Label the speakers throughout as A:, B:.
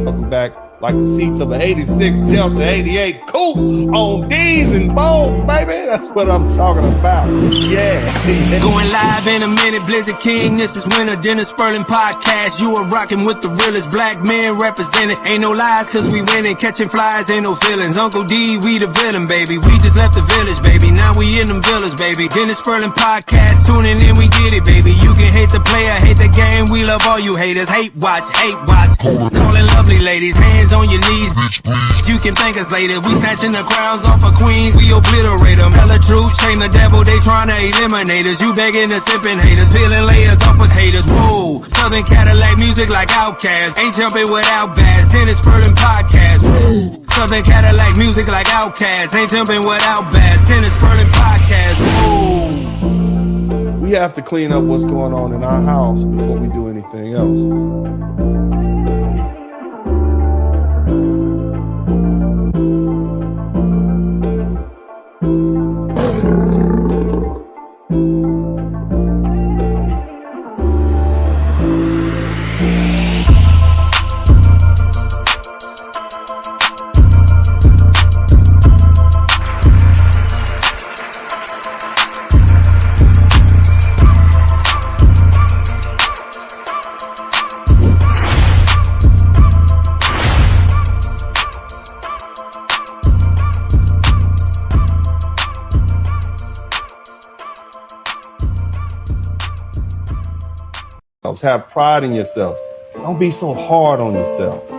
A: Welcome back. Like the seats of an 86 Delta 88 coupe on D's and Bones, baby. That's what I'm talking about. Yeah.
B: Going live in a minute, Blizzard King. This is Winter Dinner Sperling Podcast. You are rocking with the realest black men represented. Ain't no lies, cause we winning. Catching flies, ain't no feelings. Uncle D, we the villain, baby. We just left the village, baby. Now we in them villas, baby. Dinner Sperling Podcast, tuning in, we get it, baby. You can hate the player, hate the game. We love all you haters. Hate watch, hate watch. Calling lovely ladies, hands on your knees, bitch. You can thank us later. We snatching the crowns off of queens, we obliterate them. Tell the truth, shame the devil, they trying to eliminate us. You begging the sipping haters, peeling layers off potatoes. Whoa, Southern Cadillac music like Outkast. Ain't jumping without bass. Tennis Sperling Podcast. Whoa. Southern Cadillac music like Outkast. Ain't jumping without bass. Tennis Sperling Podcast. Whoa.
A: We have to clean up what's going on in our house before we do anything else. Have pride in yourselves. Don't be so hard on yourselves.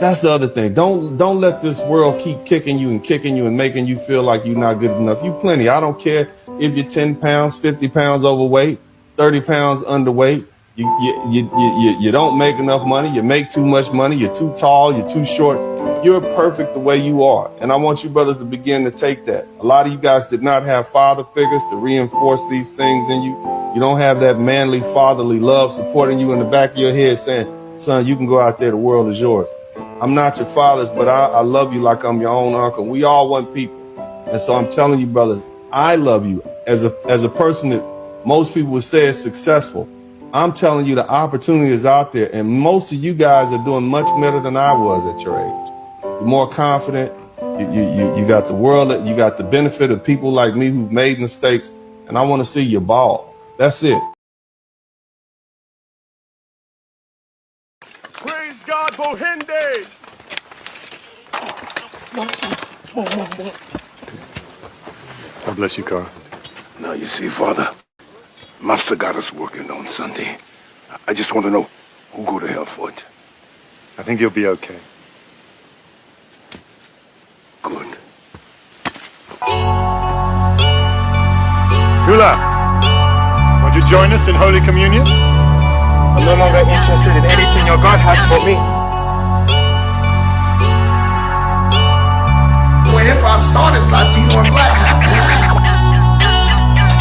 A: That's the other thing. Don't let this world keep kicking you and making you feel like you're not good enough. You plenty. I don't care if you're 10 pounds, 50 pounds overweight, 30 pounds underweight. You don't make enough money. You make too much money. You're too tall. You're too short. You're perfect the way you are. And I want you brothers to begin to take that. A lot of you guys did not have father figures to reinforce these things in you. You don't have that manly, fatherly love supporting you in the back of your head saying, son, you can go out there. The world is yours. I'm not your father's, but I love you like I'm your own uncle. We all one people. And so I'm telling you, brothers, I love you as a person that most people would say is successful. I'm telling you, the opportunity is out there. And most of you guys are doing much better than I was at your age. You're more confident. You got the world. You got the benefit of people like me who've made mistakes. And I want to see you ball. That's it.
C: Praise God, Bohende! God bless you, Carl.
D: Now, you see, Father, Master got us working on Sunday. I just want to know who go to hell for it.
C: I think you'll be okay.
D: Good.
C: Tula! Would you join us in Holy Communion?
E: I'm no longer interested in anything your God has for me.
F: When hip-hop started, it's Latino and black.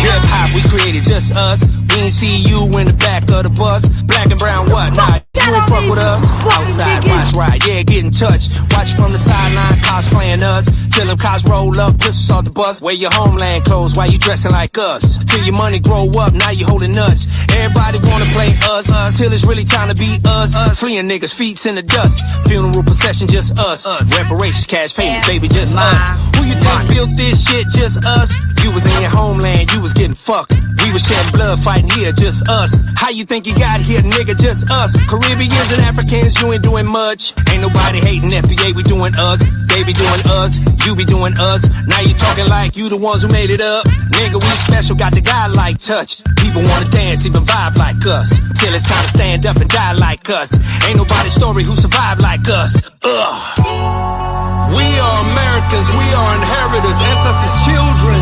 B: Hip-hop, we created just us. We ain't see you in the back of the bus. Black and brown, what? Nah, you ain't fuck with us. Outside, watch ride, yeah, get in touch. Watch from the sideline, cosplaying us. Till them cops roll up, pistols off the bus. Wear your homeland clothes while you dressing like us. Till your money grow up, now you holding nuts. Everybody wanna play us, till it's really time to be us. Fleeing niggas, feet in the dust. Funeral procession, just us. Reparations, cash payment, baby, just us. Who you think built this shit, just us? You was in your homeland, you was getting fucked. We was shedding blood, fighting here, just us. How you think you got here, nigga, just us? Caribbeans and Africans, you ain't doing much. Ain't nobody hating FBA, we doing us. They be doing us, you be doing us. Now you talking like you the ones who made it up. Nigga, we special, got the godlike touch. People wanna dance, even vibe like us. Till it's time to stand up and die like us. Ain't nobody story who survived like us. We are Americans, we are inheritors, ancestors' children.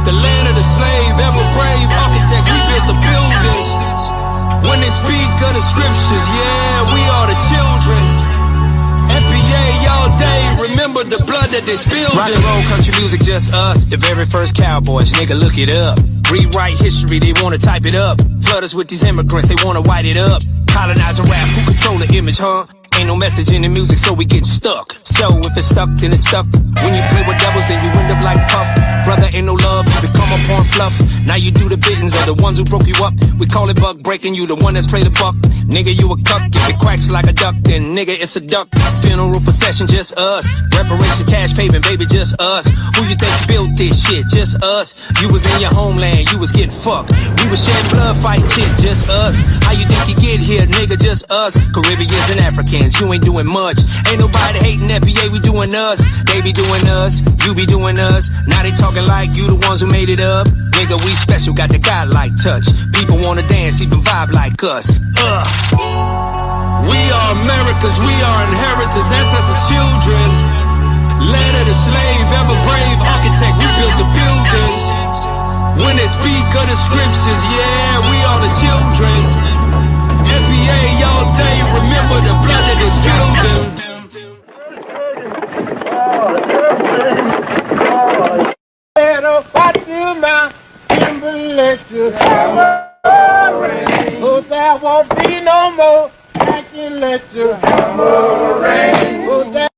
B: The land of the slave, ever brave architect, we built the buildings. When they speak of the scriptures, yeah, we are the children. FBA all day, remember the blood that they spilled. Rock and roll country music, just us. The very first cowboys, nigga, look it up. Rewrite history, they wanna type it up. Flood us with these immigrants, they wanna white it up. Colonizer rap, who control the image, huh? Ain't no message in the music, so we get stuck. So if it's stuck, then it's stuck. When you play with devils, then you end up like Puff. Brother, ain't no love, you become a porn fluff. Now you do the biddings of the ones who broke you up. We call it buck breaking, you the one that's played the buck. Nigga, you a cuck, if it cracks like a duck, then nigga, it's a duck. Funeral procession, just us. Reparation, cash payment, baby, just us. Who you think built this shit? Just us. You was in your homeland, you was getting fucked. We was shedding blood, fighting shit, just us. How you think you get here, nigga? Just us. Caribbeans and Africans, you ain't doing much. Ain't nobody hating FBA, we doing us. They be doing us, you be doing us. Now they talking like you the ones who made it up. Nigga, we special, got the godlike touch. People wanna dance, even vibe like us. We are Americans, we are inheritors, that's us as children. Land of the slave, ever brave architect, we built the buildings. When they speak of the scriptures, yeah, we are the children. FBA all day, remember the blood that is spilled them.
G: Oh, there won't be no more action, let your hammer rain. Oh, there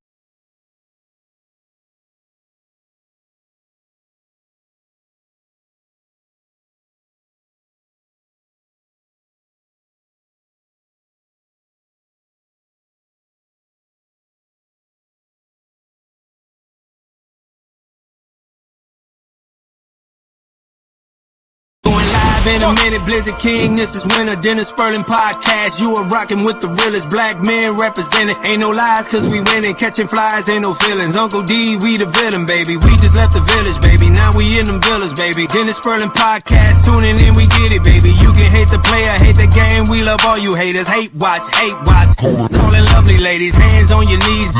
B: In a minute, Blizzard King, this is Winter, Dennis Sperling podcast. You are rocking with the realest black men representing. Ain't no lies, cause we winning, catching flies, ain't no feelings. Uncle D, we the villain, baby. We just left the village, baby. Now we in them villas, baby. Dennis Sperling podcast, tuning in, we get it, baby. You can hate the player, hate the game. We love all you haters. Hate watch, hate watch. Calling lovely ladies, hands on your knees.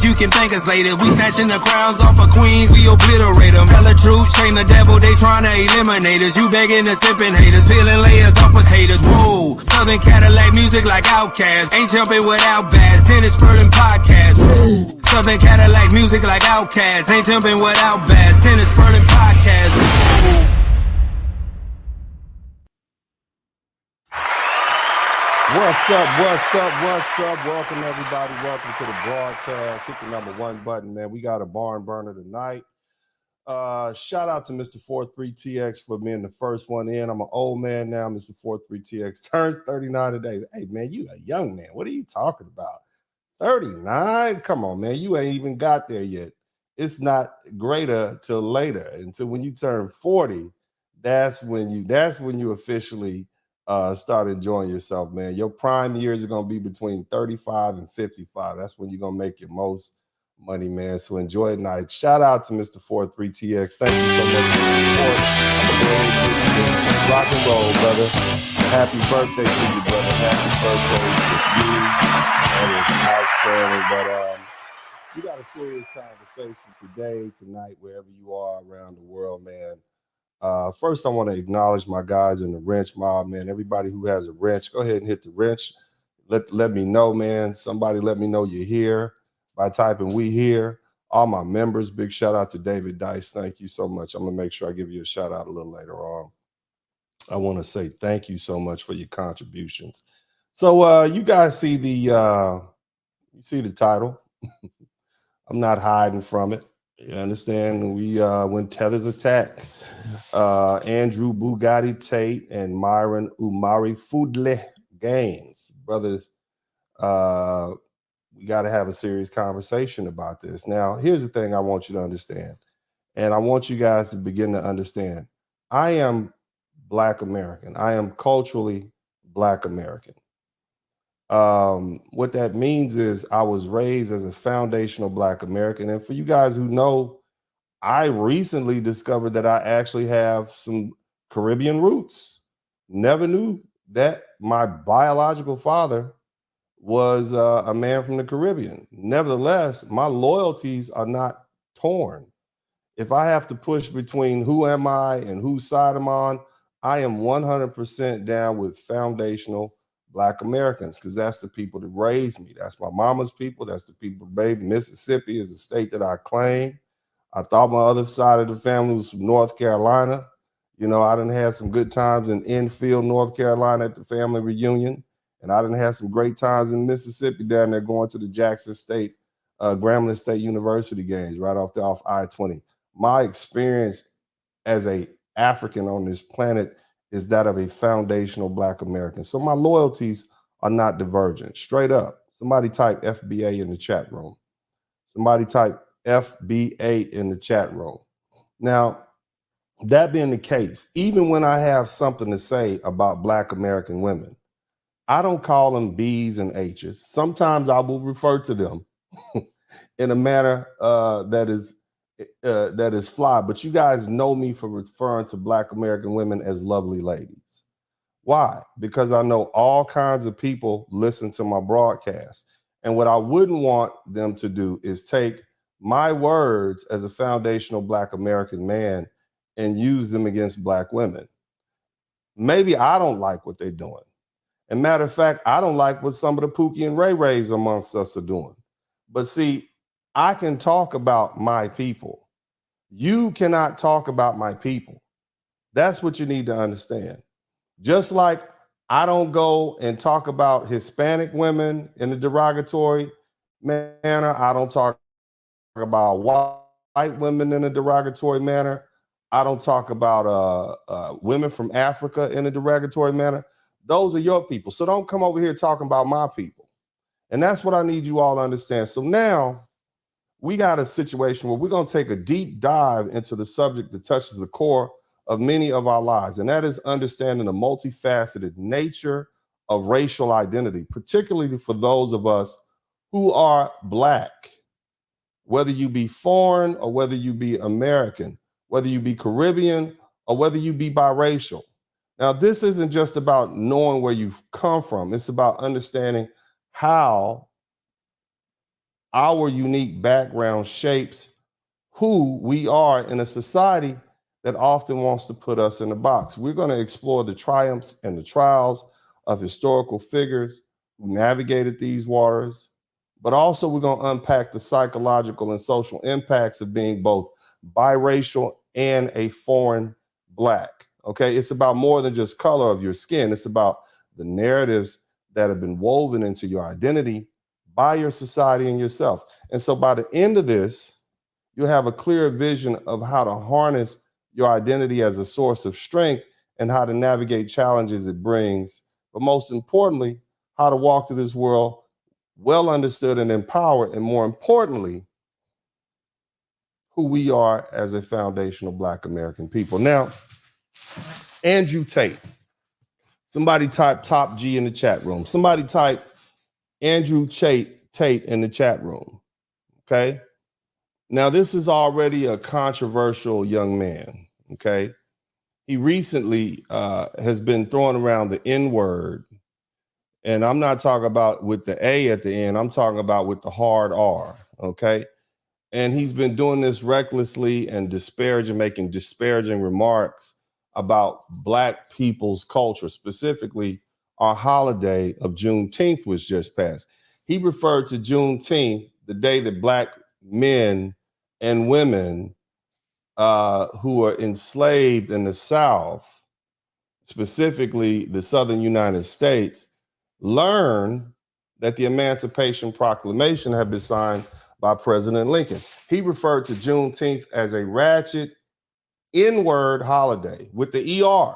B: You can thank us later. We snatching the crowns off of queens, we obliterate them. Tell the truth, train the devil, they trying to eliminate us. You begging to sipping haters, peeling layers off potatoes. Whoa, Southern Cadillac music like Outkast. Ain't jumping without bass. Dennis Sperling podcast. Whoa, Southern Cadillac music like Outkast. Ain't jumping without bass. Dennis Sperling podcast. Whoa.
A: What's up? What's up? What's up? Welcome, everybody. Welcome to the broadcast. Hit the number one button, man. We got a barn burner tonight. Shout out to Mr. 43TX for being the first one in. I'm an old man now. Mr. 43TX turns 39 today. Hey, man, you a young man. What are you talking about? 39? Come on, man. You ain't even got there yet. It's not greater till later. Until when you turn 40, that's when you officially start enjoying yourself, man. Your prime years are going to be between 35 and 55. That's when you're going to make your most money, man. So enjoy the night. Shout out to Mr. 43TX. Thank you so much for the support. I'm going to go ahead and rock and roll, brother. Happy birthday to you, brother. Happy birthday to you. That is outstanding. But we got a serious conversation today, tonight, wherever you are around the world, man. First, I want to acknowledge my guys in the wrench mob, man. Everybody who has a wrench, go ahead and hit the wrench. Let me know, man. Somebody let me know you're here by typing "we here." All my members, big shout out to David Dice. Thank you so much. I'm going to make sure I give you a shout out a little later on. I want to say thank you so much for your contributions. So you guys see the title. I'm not hiding from it. You understand? We when Tethers attack, Amrou Bugatti Tate and Myron Umari Fudl Gaines, brothers. We got to have a serious conversation about this. Now, here's the thing I want you to understand, and I want you guys to begin to understand. I am Black American. I am culturally Black American. What that means is I was raised as a foundational Black American. And for you guys who know, I recently discovered that I actually have some Caribbean roots. Never knew that my biological father was a man from the Caribbean. Nevertheless, my loyalties are not torn. If I have to push between who am I and whose side I'm on, I am 100% down with foundational Black Americans, because that's the people that raised me. That's my mama's people. That's the people, baby. Mississippi is a state that I claim. I thought my other side of the family was from North Carolina. You know, I done had some good times in Enfield, North Carolina at the family reunion. And I done had some great times in Mississippi down there going to the Jackson State, Grambling State University games right off I-20. My experience as a African on this planet is that of a foundational Black American. So my loyalties are not divergent. Straight up. Somebody type FBA in the chat room. Somebody type FBA in the chat room. Now, that being the case, even when I have something to say about Black American women, I don't call them B's and H's. Sometimes I will refer to them in a manner that is fly. But you guys know me for referring to Black American women as lovely ladies. Why? Because I know all kinds of people listen to my broadcast. And what I wouldn't want them to do is take my words as a foundational Black American man and use them against Black women. Maybe I don't like what they're doing. And matter of fact, I don't like what some of the Pookie and Ray Rays amongst us are doing. But see, I can talk about my people. You cannot talk about my people. That's what you need to understand. Just like I don't go and talk about Hispanic women in a derogatory manner. I don't talk about white women in a derogatory manner. I don't talk about women from Africa in a derogatory manner. Those are your people. So don't come over here talking about my people. And that's what I need you all to understand. So now we got a situation where we're going to take a deep dive into the subject that touches the core of many of our lives, and that is understanding the multifaceted nature of racial identity, particularly for those of us who are Black, whether you be foreign or whether you be American, whether you be Caribbean or whether you be biracial. Now, this isn't just about knowing where you've come from. It's about understanding how our unique background shapes who we are in a society that often wants to put us in a box. We're going to explore the triumphs and the trials of historical figures who navigated these waters, but also we're going to unpack the psychological and social impacts of being both biracial and a foreign Black. Okay, it's about more than just color of your skin. It's about the narratives that have been woven into your identity by your society and yourself. And so by the end of this, you'll have a clear vision of how to harness your identity as a source of strength and how to navigate challenges it brings. But most importantly, how to walk through this world well understood and empowered, and more importantly, who we are as a foundational Black American people. Now, Andrew Tate. Somebody type top G in the chat room. Somebody type Andrew Tate in the chat room. Okay. Now, this is already a controversial young man. Okay. He recently has been throwing around the N-word. And I'm not talking about with the A at the end. I'm talking about with the hard R. Okay. And he's been doing this recklessly and making disparaging remarks about Black people's culture, specifically our holiday of Juneteenth was just passed. He referred to Juneteenth, the day that Black men and women who were enslaved in the South, specifically the Southern United States, learned that the Emancipation Proclamation had been signed by President Lincoln. He referred to Juneteenth as a ratchet N-word holiday with the ER.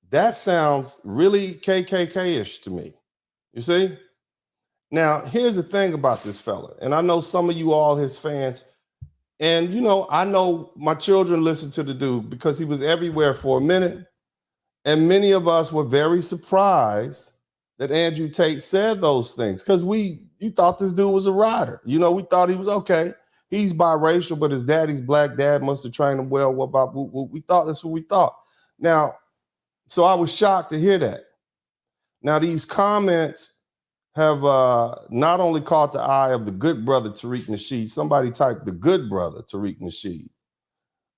A: That sounds really KKK-ish to me. You see? Now, here's the thing about this fella, and I know some of you all his fans, and you know, I know my children listen to the dude because he was everywhere for a minute, and many of us were very surprised that Andrew Tate said those things because you thought this dude was a rider. You know, we thought he was okay. He's biracial, but his daddy's Black. Dad must have trained him well. What about we thought that's what we thought. Now, so I was shocked to hear that. Now, these comments have not only caught the eye of the good brother Tariq Nasheed. Somebody typed the good brother Tariq Nasheed.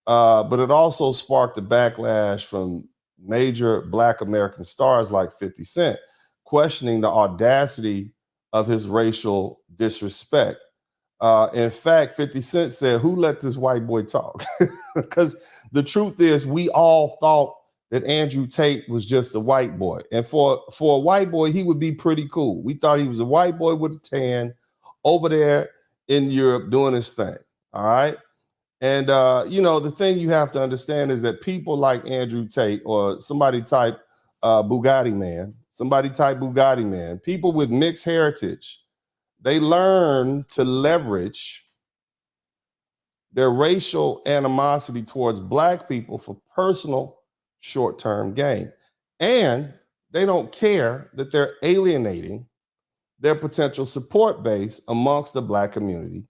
A: But it also sparked a backlash from major Black American stars like 50 Cent, questioning the audacity of his racial disrespect. In fact, 50 Cent said, who let this white boy talk? Because the truth is, we all thought that Andrew Tate was just a white boy. And for a white boy, he would be pretty cool. We thought he was a white boy with a tan over there in Europe doing his thing. All right. And you know, the thing you have to understand is that people like Andrew Tate or somebody type Bugatti man, people with mixed heritage, they learn to leverage their racial animosity towards black people for personal short-term gain. And they don't care that they're alienating their potential support base amongst the black community,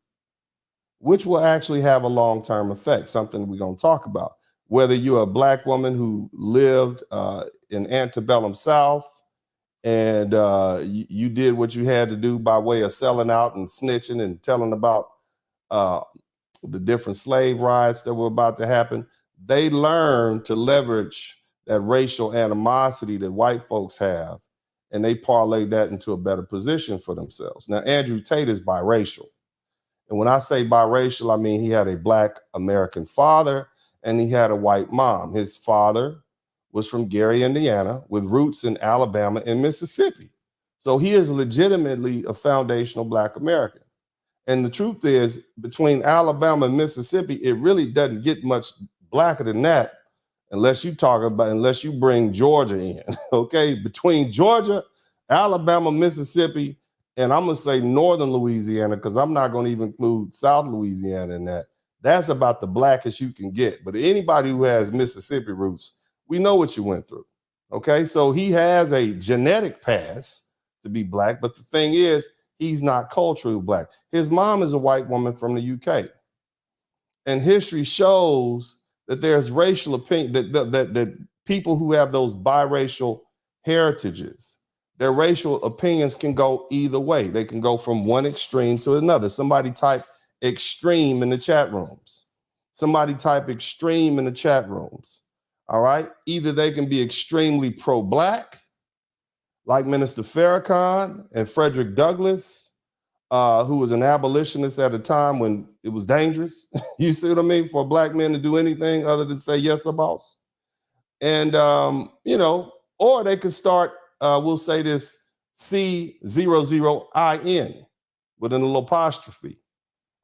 A: which will actually have a long-term effect, something we're going to talk about. Whether you're a black woman who lived in antebellum South and you did what you had to do by way of selling out and snitching and telling about the different slave riots that were about to happen, they learned to leverage that racial animosity that white folks have, and they parlay that into a better position for themselves. Now, Andrew Tate is biracial. And when I say biracial, I mean he had a black American father and he had a white mom. His father was from Gary, Indiana, with roots in Alabama and Mississippi. So he is legitimately a foundational black American. And the truth is, between Alabama and Mississippi, it really doesn't get much blacker than that unless you bring Georgia in, okay? Between Georgia, Alabama, Mississippi, and I'm gonna say northern Louisiana, because I'm not gonna even include South Louisiana in that. That's about the blackest you can get. But anybody who has Mississippi roots, we know what you went through, okay? So he has a genetic pass to be black, but the thing is, he's not culturally black. His mom is a white woman from the UK. And history shows that there's racial opinion, that people who have those biracial heritages, their racial opinions can go either way. They can go from one extreme to another. Somebody type extreme in the chat rooms. Somebody type extreme in the chat rooms. All right. Either they can be extremely pro-black, like Minister Farrakhan and Frederick Douglass, who was an abolitionist at a time when it was dangerous. You see what I mean? For a black man to do anything other than say, yes, sir, boss. And, you know, or they could start, we'll say this, C00IN with a little apostrophe.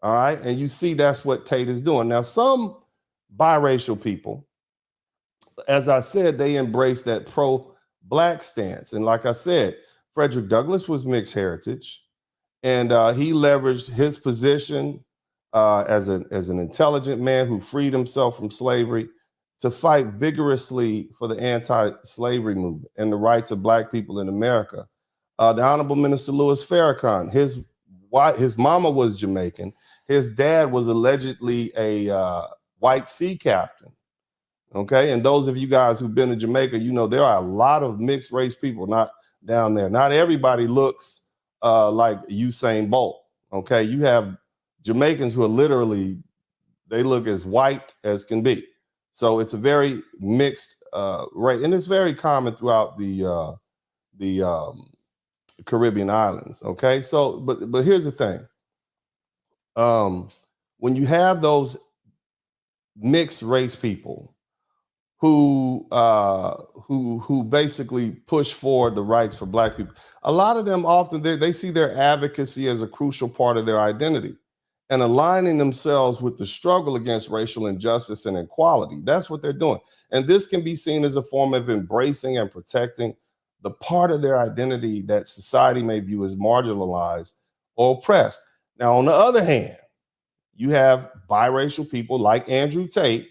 A: All right. And you see that's what Tate is doing. Now, some biracial people, as I said, they embrace that pro-black stance. And like I said, Frederick Douglass was mixed heritage. And he leveraged his position as an intelligent man who freed himself from slavery to fight vigorously for the anti-slavery movement and the rights of black people in America. The Honorable Minister Louis Farrakhan, his mama was Jamaican. His dad was allegedly a white sea captain. Okay, and those of you guys who've been to Jamaica, you know there are a lot of mixed race people not down there. Not everybody looks like Usain Bolt. Okay, you have Jamaicans who are literally, they look as white as can be. So it's a very mixed race, and it's very common throughout the Caribbean islands. Okay, so but here's the thing: when you have those mixed race people who basically push forward the rights for black people, a lot of them often they see their advocacy as a crucial part of their identity and aligning themselves with the struggle against racial injustice and inequality. That's what they're doing. And this can be seen as a form of embracing and protecting the part of their identity that society may view as marginalized or oppressed. Now, on the other hand, you have biracial people like Andrew Tate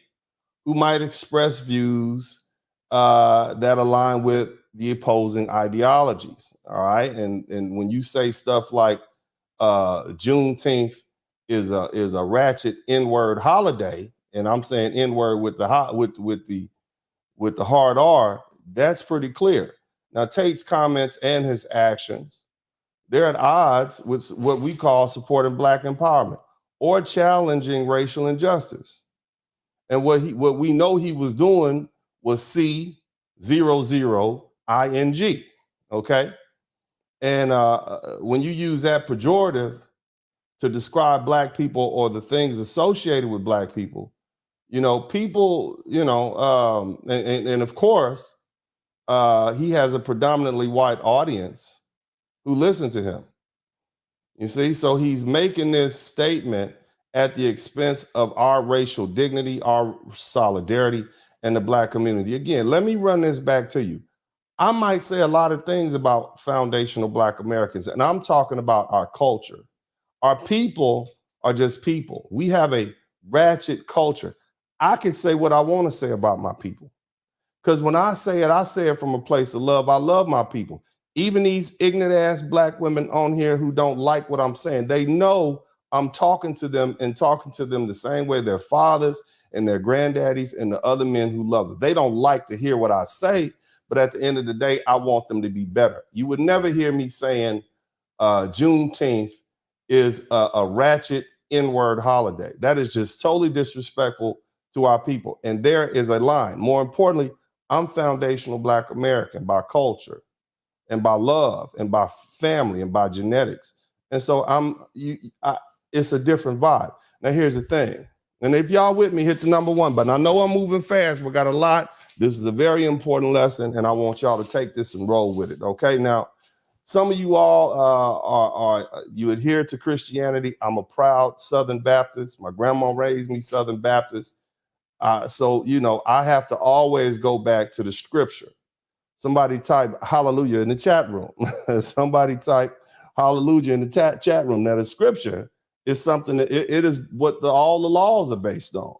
A: who might express views that align with the opposing ideologies. All right. And when you say stuff like Juneteenth is a ratchet N-word holiday, and I'm saying N-word with the hard R, that's pretty clear. Now, Tate's comments and his actions, they're at odds with what we call supporting black empowerment or challenging racial injustice. And what we know he was doing was C00ING, okay? And when you use that pejorative to describe black people or the things associated with black people, you know, people, you know, and of course, he has a predominantly white audience who listen to him. You see, so he's making this statement at the expense of our racial dignity, our solidarity, and the Black community. Again, let me run this back to you. I might say a lot of things about foundational Black Americans, and I'm talking about our culture. Our people are just people. We have a ratchet culture. I can say what I want to say about my people. Because when I say it from a place of love. I love my people. Even these ignorant ass Black women on here who don't like what I'm saying, they know I'm talking to them and talking to them the same way their fathers and their granddaddies and the other men who love them. They don't like to hear what I say, but at the end of the day, I want them to be better. You would never hear me saying Juneteenth is a ratchet N-word holiday. That is just totally disrespectful to our people. And there is a line. More importantly, I'm foundational Black American by culture and by love and by family and by genetics. And so it's a different vibe. Now, here's the thing. And if y'all with me, hit the number 1 button. I know I'm moving fast. We got a lot. This is a very important lesson, and I want y'all to take this and roll with it. Okay. Now, some of you all you adhere to Christianity. I'm a proud Southern Baptist. My grandma raised me Southern Baptist. So, you know, I have to always go back to the scripture. Somebody type hallelujah in the chat room. Somebody type hallelujah in the chat room. Now, the scripture is something that it is what all the laws are based on.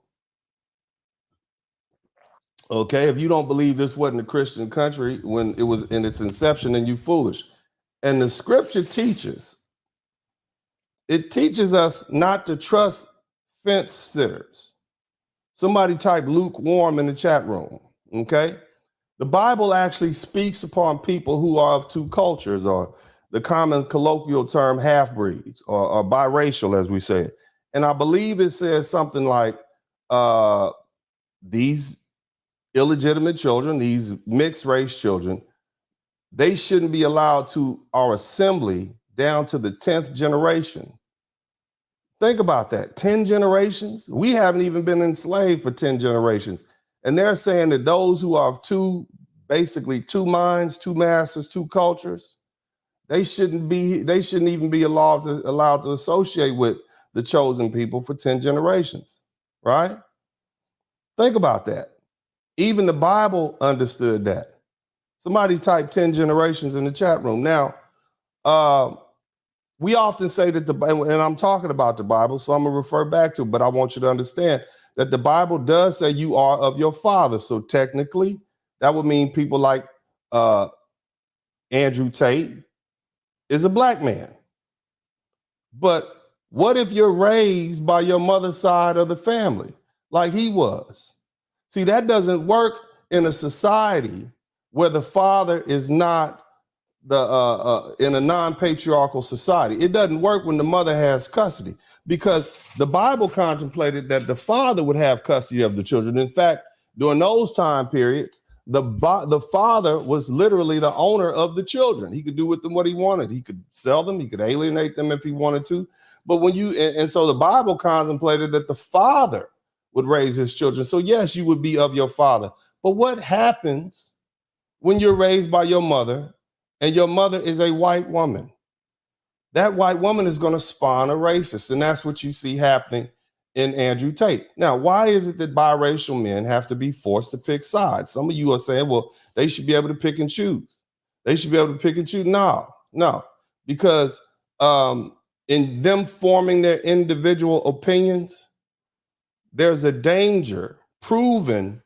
A: Okay, if you don't believe this wasn't a Christian country when it was in its inception, then you foolish. And the scripture teaches us not to trust fence sitters. Somebody type lukewarm in the chat room. Okay, the Bible actually speaks upon people who are of two cultures, or the common colloquial term half-breeds, or biracial, as we say it. And I believe it says something like these illegitimate children, these mixed race children, they shouldn't be allowed to our assembly down to the 10th generation. Think about that, 10 generations. We haven't even been enslaved for 10 generations. And they're saying that those who are basically two minds, two masters, two cultures, they shouldn't even be allowed to associate with the chosen people for 10 generations, right? Think about that. Even the Bible understood that. Somebody type 10 generations in the chat room. Now, we often say that and I'm talking about the Bible, so I'm gonna refer back to it, but I want you to understand that the Bible does say you are of your father. So technically, that would mean people like Andrew Tate is a Black man. But what if you're raised by your mother's side of the family like he was? See, that doesn't work in a society where the father is not in a non-patriarchal society. It doesn't work when the mother has custody, because the Bible contemplated that the father would have custody of the children. In fact, during those time periods, the father was literally the owner of the children. He could do with them what he wanted. He could sell them. He could alienate them if he wanted to. But so the Bible contemplated that the father would raise his children. So yes, you would be of your father. But what happens when you're raised by your mother and your mother is a white woman? That white woman is going to spawn a racist. And that's what you see happening in Andrew Tate. Now, why is it that biracial men have to be forced to pick sides? Some of you are saying, well, they should be able to pick and choose. They should be able to pick and choose. No, because in them forming their individual opinions, there's a danger proven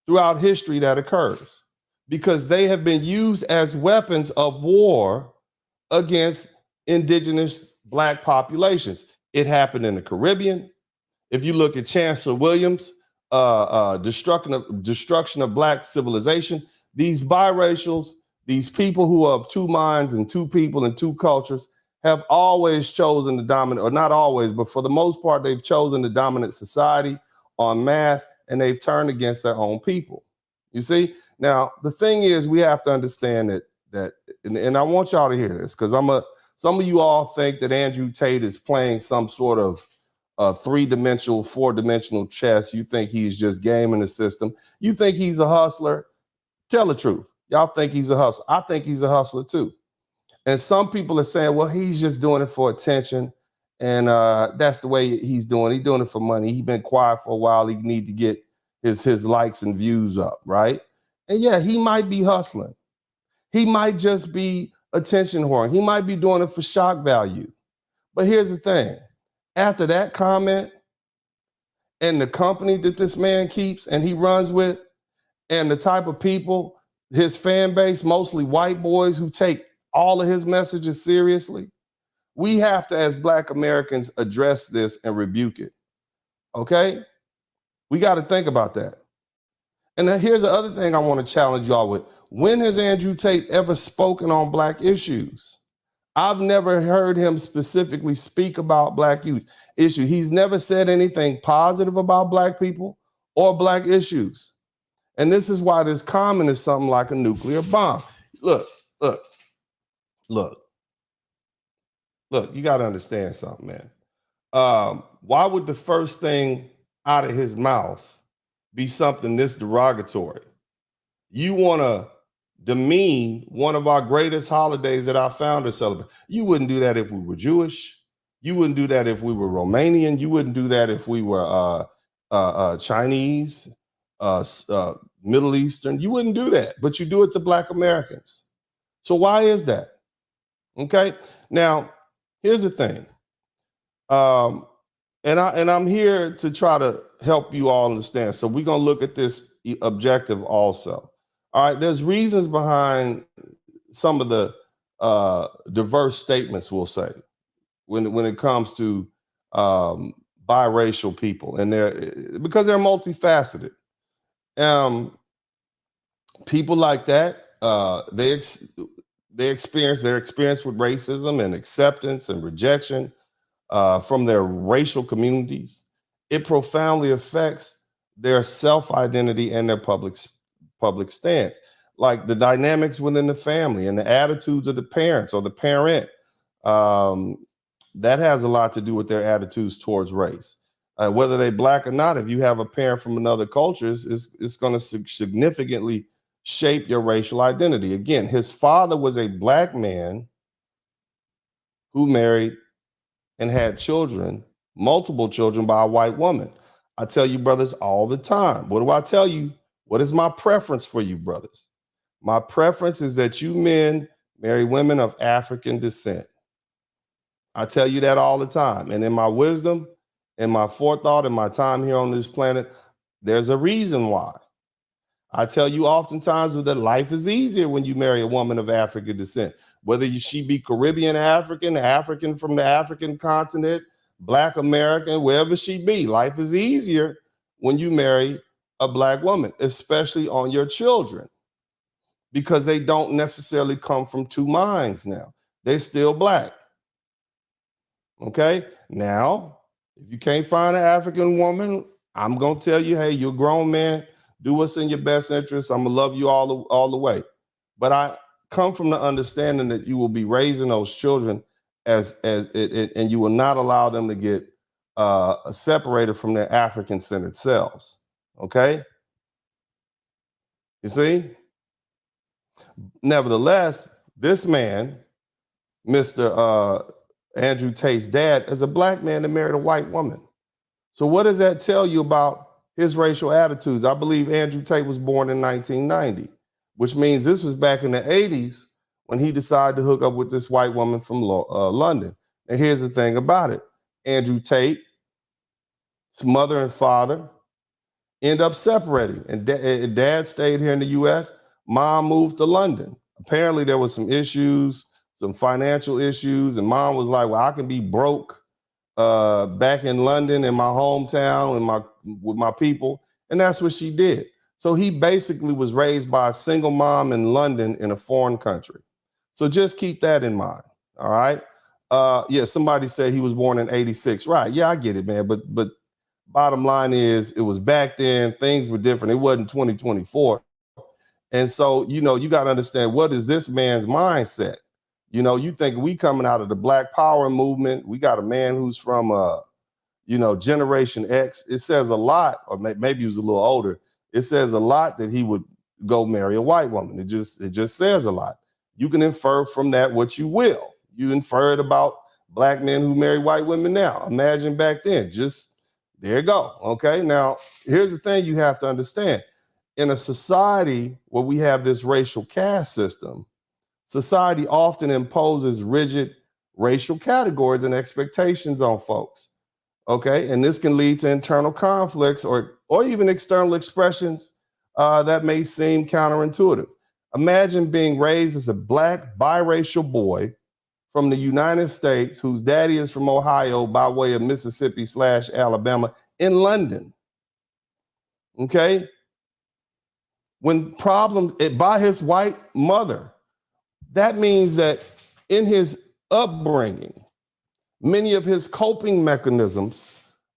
A: throughout history that occurs, because they have been used as weapons of war against indigenous Black populations. It happened in the Caribbean. If you look at Chancellor Williams' destruction of Black civilization, these biracials, these people who are of two minds and two people and two cultures, have always chosen the dominant, or not always, but for the most part, they've chosen the dominant society en masse, and they've turned against their own people. You see? Now, the thing is, we have to understand that, and I want y'all to hear this, because some of you all think that Andrew Tate is playing some sort of 3-dimensional, 4-dimensional chess. You think he's just gaming the system. You think he's a hustler. Tell the truth. Y'all think he's a hustler. I think he's a hustler too. And some people are saying, well, he's just doing it for attention. And that's the way he's doing. He's doing it for money. He's been quiet for a while. He need to get his likes and views up, right? And yeah, he might be hustling. He might just be attention whoring. He might be doing it for shock value. But here's the thing. After that comment and the company that this man keeps and he runs with and the type of people, his fan base, mostly white boys who take all of his messages seriously, we have to, as Black Americans, address this and rebuke it, okay? We got to think about that. And then here's the other thing I want to challenge y'all with. When has Andrew Tate ever spoken on Black issues? I've never heard him specifically speak about Black issues. He's never said anything positive about Black people or Black issues. And this is why this comment is something like a nuclear bomb. Look, you got to understand something, man. Why would the first thing out of his mouth be something this derogatory? You want to demean one of our greatest holidays that our founders celebrate. You wouldn't do that if we were Jewish. You wouldn't do that if we were Romanian. You wouldn't do that if we were Chinese, Middle Eastern. You wouldn't do that, but you do it to Black Americans. So why is that? Okay. Now, here's the thing. And I'm here to try to help you all understand. So we're going to look at this objective also. All right. There's reasons behind some of the diverse statements, we'll say, when it comes to biracial people, and because they're multifaceted. People like that, their experience with racism and acceptance and rejection from their racial communities, it profoundly affects their self-identity and their public stance. Like the dynamics within the family and the attitudes of the parents or the parent, that has a lot to do with their attitudes towards race. Whether they're Black or not, if you have a parent from another culture, it's going to significantly shape your racial identity. Again, his father was a Black man who married and had children, multiple children, by a white woman. I tell you, brothers, all the time. What do I tell you? What is my preference for you, brothers? My preference is that you men marry women of African descent. I tell you that all the time. And in my wisdom, in my forethought, in my time here on this planet, there's a reason why. I tell you oftentimes that life is easier when you marry a woman of African descent, whether she be Caribbean African, African from the African continent, Black American, wherever she be. Life is easier when you marry a Black woman, especially on your children, because they don't necessarily come from two minds now. They're still Black. Okay? Now, if you can't find an African woman, I'm going to tell you, hey, you're a grown man. Do what's in your best interest. I'm going to love you all the way. But I come from the understanding that you will be raising those children and you will not allow them to get separated from their African-centered selves. Okay? You see? Nevertheless, this man, Mr. Andrew Tate's dad, is a Black man that married a white woman. So what does that tell you about his racial attitudes? I believe Andrew Tate was born in 1990, which means this was back in the 80s when he decided to hook up with this white woman from London. And here's the thing about it. Andrew Tate's mother and father end up separating. And dad stayed here in the U.S. Mom moved to London. Apparently there was some issues, some financial issues. And mom was like, well, I can be broke back in London in my hometown with my people. And that's what she did. So he basically was raised by a single mom in London in a foreign country. So just keep that in mind. All right. Yeah, somebody said he was born in 86. Right. Yeah, I get it, man. But bottom line is it was back then. Things were different. It wasn't 2024. And so, you got to understand, what is this man's mindset? You think we coming out of the Black Power movement. We got a man who's from, Generation X. It says a lot, or maybe he was a little older. It says a lot that he would go marry a white woman. It just says a lot. You can infer from that what you will. You infer it about black men who marry white women now. Imagine back then. Just there you go. Okay. Now, here's the thing you have to understand. In a society where we have this racial caste system, society often imposes rigid racial categories and expectations on folks. Okay. And this can lead to internal conflicts or even external expressions that may seem counterintuitive. Imagine being raised as a black biracial boy from the United States whose daddy is from Ohio by way of Mississippi/Alabama in London. Okay. When problems by his white mother, that means that in his upbringing, many of his coping mechanisms,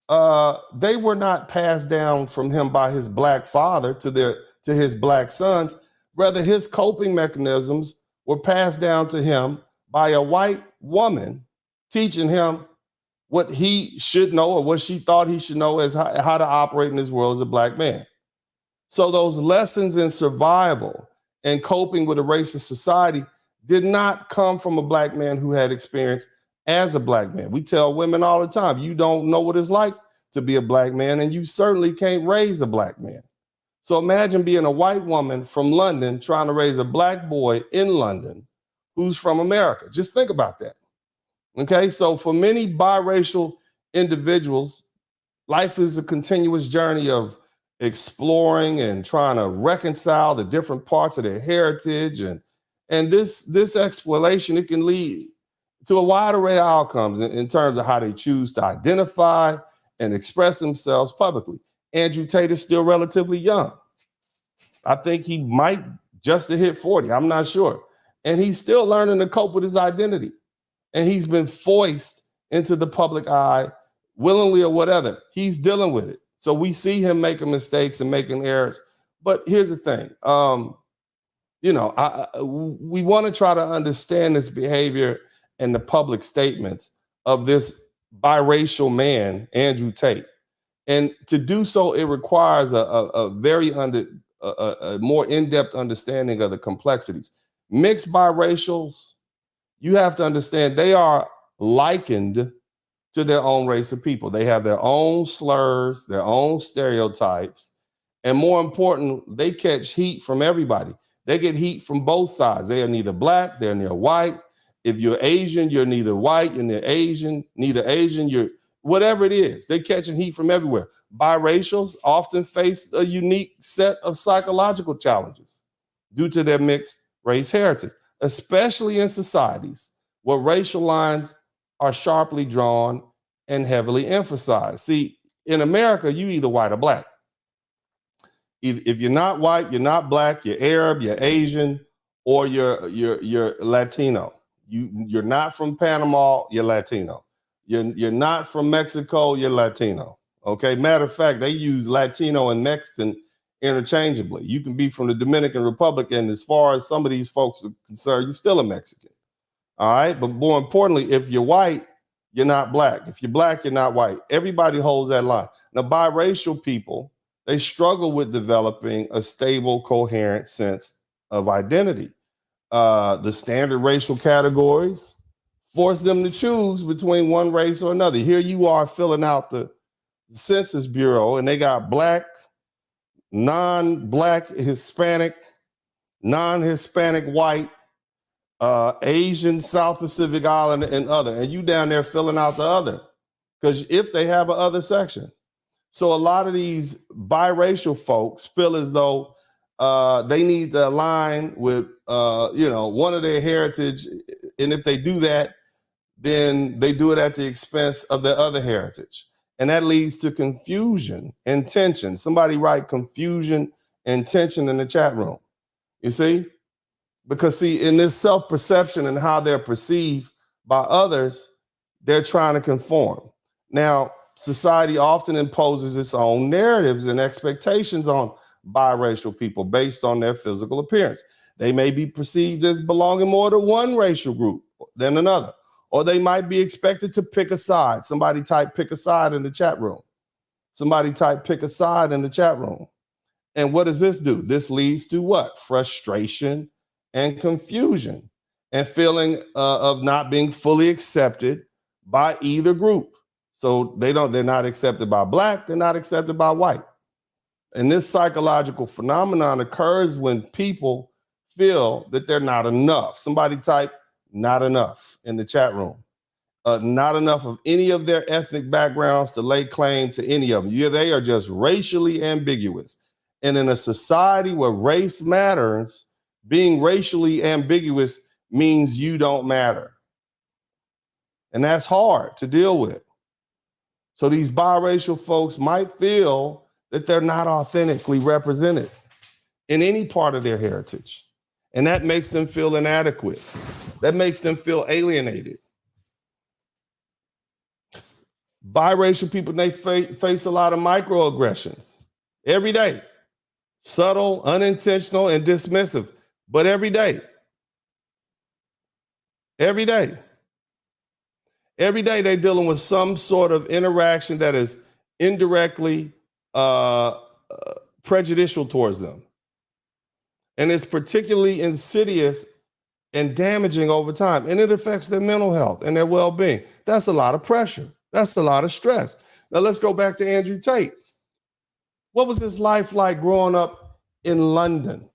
A: they were not passed down from him by his black father to his black sons. Rather, his coping mechanisms were passed down to him by a white woman teaching him what he should know or what she thought he should know as how to operate in this world as a black man. So those lessons in survival and coping with a racist society did not come from a black man who had experience as a black man. We tell women all the time, you don't know what it's like to be a black man, and you certainly can't raise a black man. So imagine being a white woman from London trying to raise a black boy in London who's from America. Just think about that. Okay, so for many biracial individuals, life is a continuous journey of exploring and trying to reconcile the different parts of their heritage. And this exploration, it can lead to a wide array of outcomes in terms of how they choose to identify and express themselves publicly. Andrew Tate is still relatively young. I think he might just have hit 40. I'm not sure. And he's still learning to cope with his identity. And he's been foisted into the public eye, willingly or whatever. He's dealing with it. So we see him making mistakes and making errors. But here's the thing. We want to try to understand this behavior and the public statements of this biracial man, Andrew Tate. And to do so, it requires a more in-depth understanding of the complexities. Mixed biracials, you have to understand they are likened to their own race of people. They have their own slurs, their own stereotypes, and more important, they catch heat from everybody. They get heat from both sides. They are neither black, they're neither white. If you're Asian, you're neither white, you're neither Asian, you're whatever it is. They're catching heat from everywhere. Biracials often face a unique set of psychological challenges due to their mixed race heritage, especially in societies where racial lines are sharply drawn and heavily emphasized. See, in America, you either white or black. If you're not white, you're not black, you're Arab, you're Asian, or you're Latino. You're not from Panama, you're Latino. You're not from Mexico, you're Latino. Okay. Matter of fact, they use Latino and Mexican interchangeably. You can be from the Dominican Republic, and as far as some of these folks are concerned, you're still a Mexican. All right. But more importantly, if you're white, you're not black. If you're black, you're not white. Everybody holds that line. Now, biracial people, they struggle with developing a stable, coherent sense of identity. The standard racial categories force them to choose between one race or another. Here you are filling out the Census Bureau, and they got black, non-black, Hispanic, non-Hispanic, white, Asian, South Pacific Island, and other. And you down there filling out the other, because if they have a other section. So a lot of these biracial folks feel as though they need to align with, one of their heritage. And if they do that, then they do it at the expense of their other heritage. And that leads to confusion and tension. Somebody write confusion and tension in the chat room. You see? Because see, in this self-perception and how they're perceived by others, they're trying to conform. Now, society often imposes its own narratives and expectations on biracial people based on their physical appearance. They may be perceived as belonging more to one racial group than another, or they might be expected to pick a side. Somebody type pick a side in the chat room. Somebody type pick a side in the chat room. And what does this do? This leads to what? Frustration and confusion and feeling of not being fully accepted by either group. So they're not accepted by black, they're not accepted by white. And this psychological phenomenon occurs when people feel that they're not enough. Somebody type not enough in the chat room. Not enough of any of their ethnic backgrounds to lay claim to any of them. Yeah, they are just racially ambiguous. And in a society where race matters, being racially ambiguous means you don't matter. And that's hard to deal with. So these biracial folks might feel that they're not authentically represented in any part of their heritage. And that makes them feel inadequate. That makes them feel alienated. Biracial people, they face a lot of microaggressions every day. Subtle, unintentional, and dismissive, but every day. Every day. Every day they're dealing with some sort of interaction that is indirectly prejudicial towards them. And it's particularly insidious and damaging over time. And it affects their mental health and their well-being. That's a lot of pressure. That's a lot of stress. Now let's go back to Andrew Tate. What was his life like growing up in London?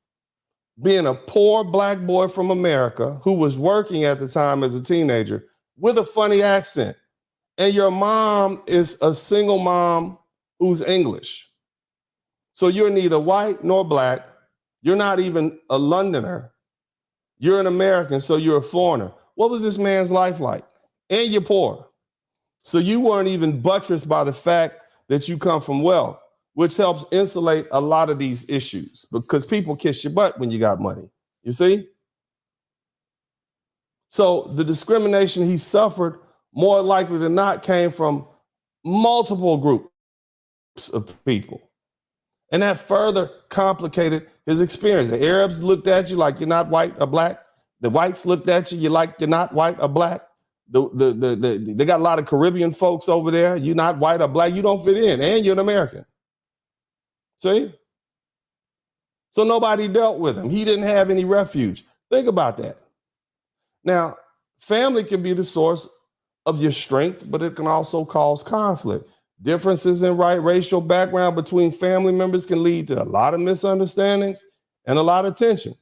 A: Being a poor black boy from America who was working at the time as a teenager with a funny accent. And your mom is a single mom who's English. So you're neither white nor black. You're not even a Londoner. You're an American, so you're a foreigner. What was this man's life like? And you're poor. So you weren't even buttressed by the fact that you come from wealth, which helps insulate a lot of these issues because people kiss your butt when you got money. You see? So the discrimination he suffered, more likely than not, came from multiple groups of people. And that further complicated his experience. The Arabs looked at you like you're not white or black. The whites looked at you like you're not white or black. They got a lot of Caribbean folks over there. You're not white or black. You don't fit in, and you're an American. See? So nobody dealt with him. He didn't have any refuge. Think about that. Now, family can be the source of your strength, but it can also cause conflict. Differences in racial background between family members can lead to a lot of misunderstandings and a lot of tension.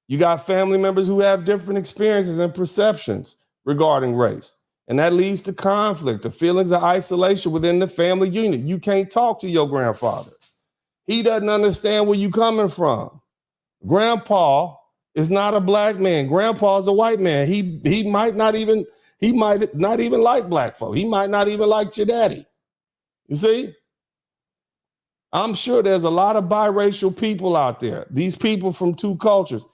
A: You got family members who have different experiences and perceptions regarding race, and that leads to conflict, to feelings of isolation within the family unit. You can't talk to your grandfather. He doesn't understand where you're coming from. Grandpa is not a black man. Grandpa is a white man. He might not even like black folk. He might not even like your daddy. You see? I'm sure there's a lot of biracial people out there, these people from two cultures,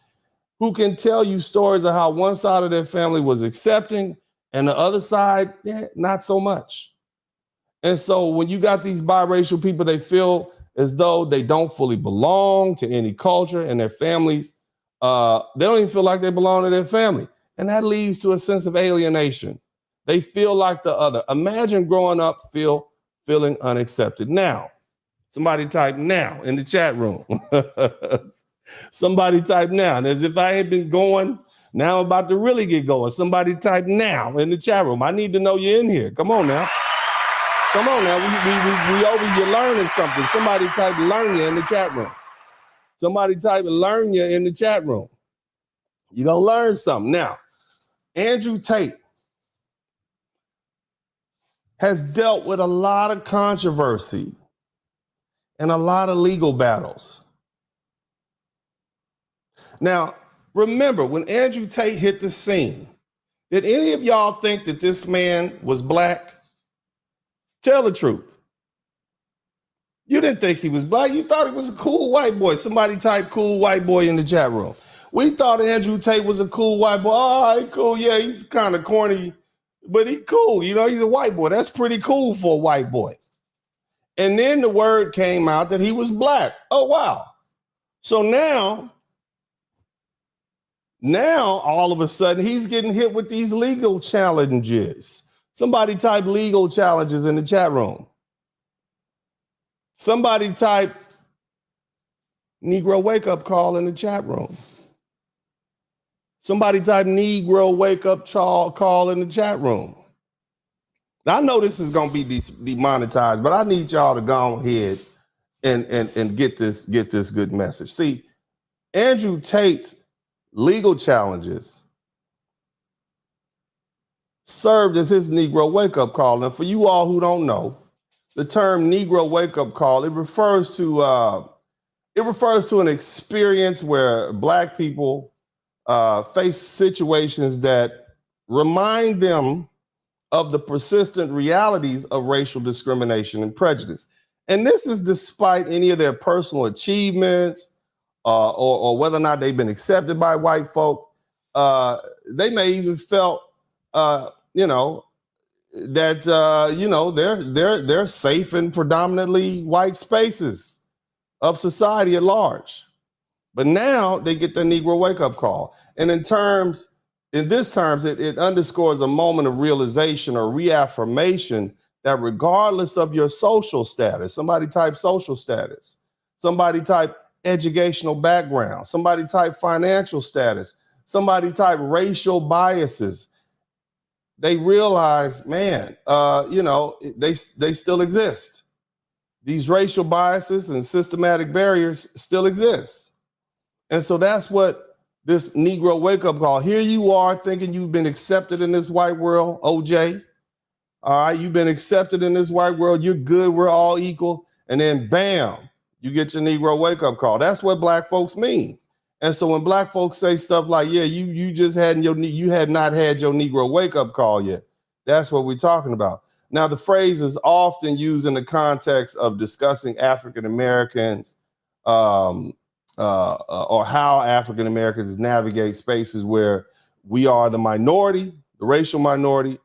A: who can tell you stories of how one side of their family was accepting and the other side, not so much. And so when you got these biracial people, they feel as though they don't fully belong to any culture, and their families, they don't even feel like they belong to their family. And that leads to a sense of alienation. They feel like the other. Imagine growing up feeling unaccepted. Now, somebody type now in the chat room. Somebody type now. And as if I ain't been going, now I'm about to really get going. Somebody type now in the chat room. I need to know you're in here. Come on now. Come on now. We over here learning something. Somebody type learn you in the chat room. Somebody type learn you in the chat room. You're going to learn something. Now, Andrew Tate has dealt with a lot of controversy and a lot of legal battles. Now, remember, when Andrew Tate hit the scene, did any of y'all think that this man was black? Tell the truth. You didn't think he was black. You thought he was a cool white boy. Somebody type cool white boy in the chat room. We thought Andrew Tate was a cool white boy. Oh, he cool. Yeah, he's kind of corny, but he cool. You know, he's a white boy. That's pretty cool for a white boy. And then the word came out that he was black. Oh, wow. So now all of a sudden he's getting hit with these legal challenges. Somebody type legal challenges in the chat room. Somebody type Negro Wake-up Call in the chat room. Somebody type Negro Wake-up Call in the chat room. Now, I know this is going to be demonetized, but I need y'all to go ahead and get this good message. See, Andrew Tate's legal challenges served as his Negro wake-up call. And for you all who don't know, the term Negro wake-up call, it refers to an experience where Black people face situations that remind them of the persistent realities of racial discrimination and prejudice. And this is despite any of their personal achievements or whether or not they've been accepted by white folk. They may even felt, that they're safe in predominantly white spaces of society at large. But now they get the Negro wake-up call. And in this terms, it underscores a moment of realization or reaffirmation that regardless of your social status, somebody type social status, somebody type educational background, somebody type financial status, somebody type racial biases, they realize, man, they still exist. These racial biases and systematic barriers still exist. And so that's what this Negro wake-up call. Here you are thinking you've been accepted in this white world, OJ. All right, you've been accepted in this white world. You're good. We're all equal. And then bam, you get your Negro wake-up call. That's what Black folks mean. And so when Black folks say stuff like, yeah, you had not had your Negro wake-up call yet, that's what we're talking about. Now, the phrase is often used in the context of discussing African Americans or how African Americans navigate spaces where we are the minority, the racial minority,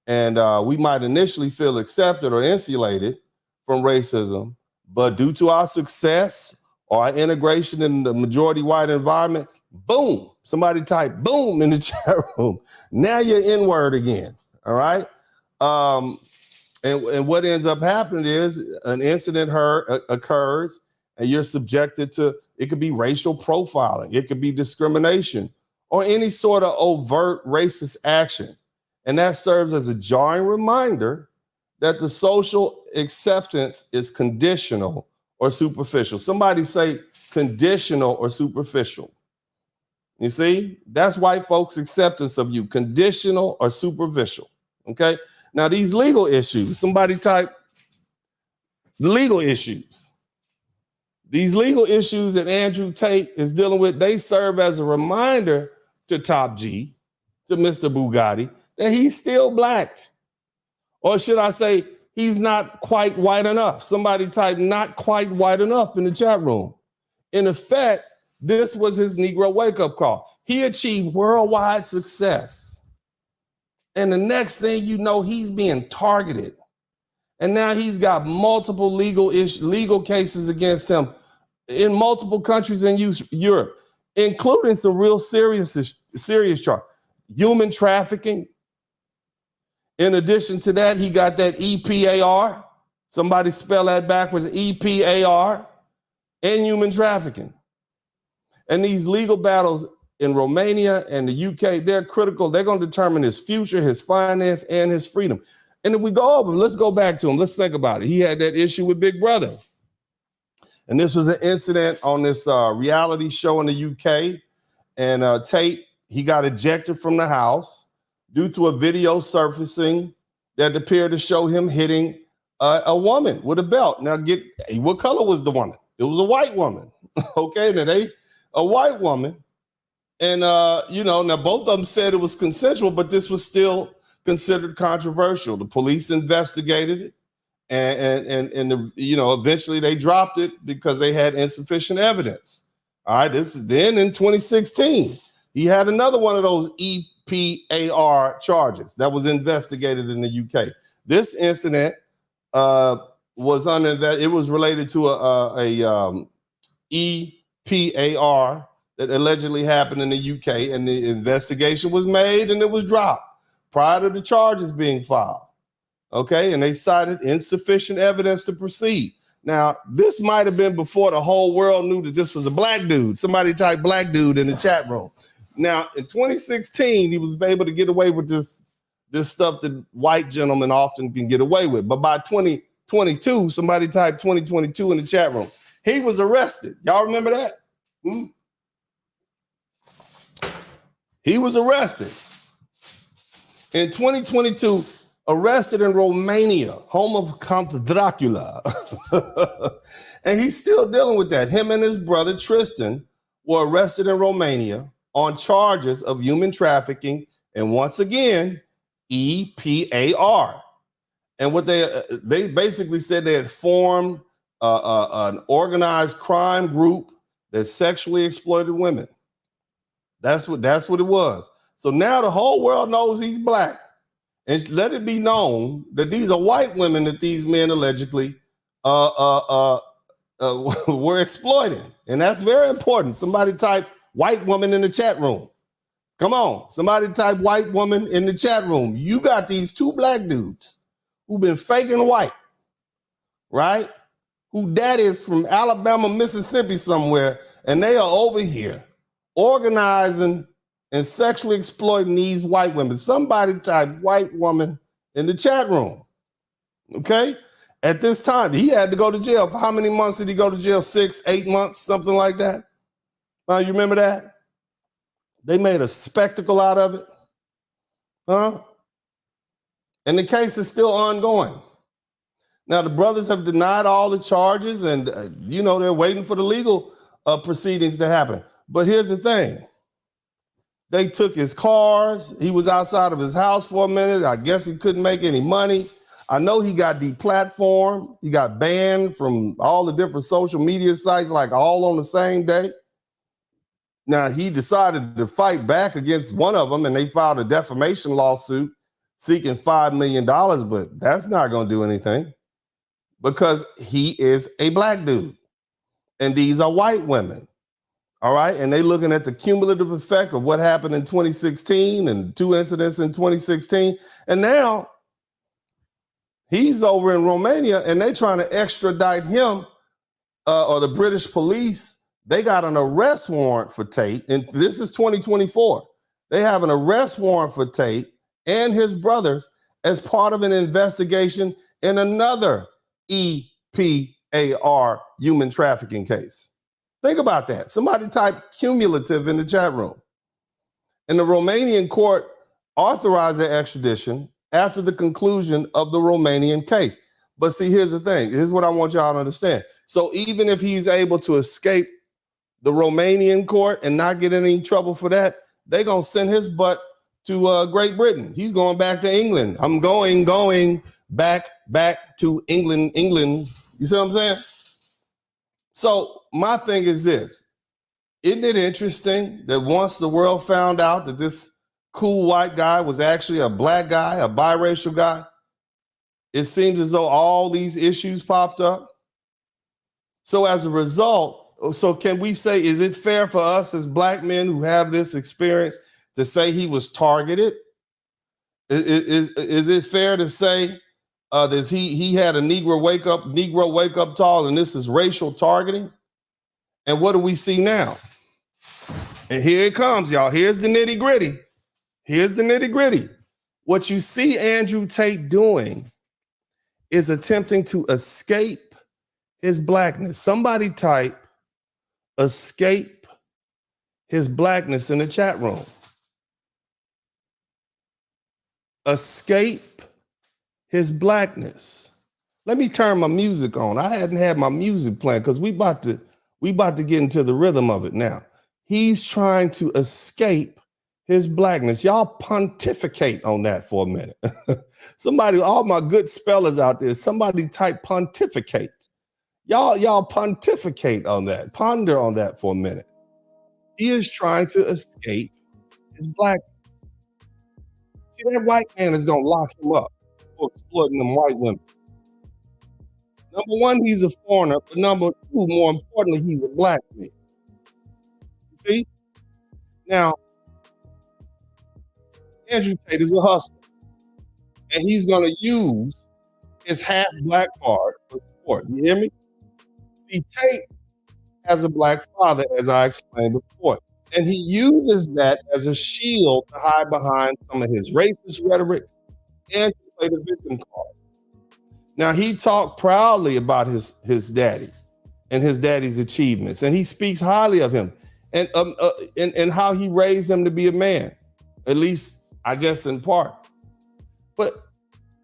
A: and we might initially feel accepted or insulated from racism, but due to our success or our integration in the majority white environment, boom, somebody type boom in the chat room. Now you're N-word again, all right? And what ends up happening is an incident occurs and you're subjected to, it could be racial profiling, it could be discrimination, or any sort of overt racist action. And that serves as a jarring reminder that the social acceptance is conditional or superficial. Somebody say conditional or superficial. You see, that's white folks' acceptance of you, conditional or superficial. Okay. Now these legal issues, somebody type legal issues. These legal issues that Andrew Tate is dealing with, they serve as a reminder to Top G, to Mr. Bugatti, that he's still Black. Or should I say, he's not quite white enough. Somebody type not quite white enough in the chat room. In effect, this was his Negro wake-up call. He achieved worldwide success. And the next thing you know, he's being targeted. And now he's got multiple legal cases against him in multiple countries in Europe, including some real serious charges. Human trafficking. In addition to that, he got that EPAR. Somebody spell that backwards, EPAR, and human trafficking. And these legal battles in Romania and the UK, they're critical. They're going to determine his future, his finance, and his freedom. And if we go over, let's go back to him. Let's think about it. He had that issue with Big Brother. And this was an incident on this reality show in the UK. And Tate, he got ejected from the house due to a video surfacing that appeared to show him hitting a woman with a belt. Now, what color was the woman? It was a white woman. Okay, now a white woman. And, now both of them said it was consensual, but this was still considered controversial. The police investigated it and eventually they dropped it because they had insufficient evidence. All right, this is then in 2016, he had another one of those EPAR charges that was investigated in the UK. This incident was it was related to a EPAR that allegedly happened in the UK, and the investigation was made and it was dropped prior to the charges being filed. Okay, and they cited insufficient evidence to proceed. Now, this might have been before the whole world knew that this was a Black dude. Somebody type Black dude in the chat room. Now, in 2016, he was able to get away with this stuff that white gentlemen often can get away with. But by 2022, somebody typed 2022 in the chat room. He was arrested. Y'all remember that? He was arrested. In 2022, arrested in Romania, home of Count Dracula. And he's still dealing with that. Him and his brother, Tristan, were arrested in Romania on charges of human trafficking, and once again, EPAR. And what they basically said they had formed an organized crime group that sexually exploited women. That's what it was. So now the whole world knows he's black, and let it be known that these are white women that these men allegedly were exploiting, and that's very important. Somebody type white woman in the chat room. Come on, somebody type white woman in the chat room. You got these two black dudes who've been faking white, right? Who daddy's from Alabama, Mississippi somewhere, and they are over here organizing and sexually exploiting these white women. Somebody type white woman in the chat room, okay? At this time, he had to go to jail. For how many months did he go to jail? 6, 8 months, something like that? You remember that? They made a spectacle out of it, huh? And the case is still ongoing. Now, the brothers have denied all the charges, and, they're waiting for the legal proceedings to happen. But here's the thing. They took his cars. He was outside of his house for a minute. I guess he couldn't make any money. I know he got deplatformed. He got banned from all the different social media sites, like all on the same day. Now, he decided to fight back against one of them, and they filed a defamation lawsuit seeking $5 million, but that's not going to do anything because he is a black dude, and these are white women, all right? And they looking at the cumulative effect of what happened in 2016 and 2 incidents in 2016, and now he's over in Romania, and they trying to extradite him, or the British police. They got an arrest warrant for Tate, and this is 2024. They have an arrest warrant for Tate and his brothers as part of an investigation in another EPAR human trafficking case. Think about that. Somebody type cumulative in the chat room. And the Romanian court authorized the extradition after the conclusion of the Romanian case. But see, here's the thing. Here's what I want y'all to understand. So even if he's able to escape the Romanian court and not get in any trouble for that, they're going to send his butt to Great Britain. He's going back to England. I'm going back to England. You see what I'm saying? So my thing is this. Isn't it interesting that once the world found out that this cool white guy was actually a black guy, a biracial guy, it seems as though all these issues popped up. So as a result, so can we say, is it fair for us as black men who have this experience to say he was targeted? Is it fair to say that he had a Negro wake-up call, and this is racial targeting? And what do we see now? And here it comes, y'all. Here's the nitty-gritty. What you see Andrew Tate doing is attempting to escape his blackness. Somebody type escape his blackness in the chat room. Escape his blackness. Let me turn my music on. I hadn't had my music playing because we about to get into the rhythm of it now. He's trying to escape his blackness. Y'all pontificate on that for a minute. Somebody, all my good spellers out there, somebody type pontificate. Y'all pontificate on that. Ponder on that for a minute. He is trying to escape his blackness. See, that white man is going to lock him up for exploiting them white women. Number one, he's a foreigner, but number two, more importantly, he's a black man. You see? Now, Andrew Tate is a hustler, and he's going to use his half-black card for support. You hear me? See, Tate has a black father, as I explained before, And he uses that as a shield to hide behind some of his racist rhetoric and to play the victim card. Now, he talked proudly about his daddy and his daddy's achievements, and he speaks highly of him and how he raised him to be a man, at least, I guess, in part. But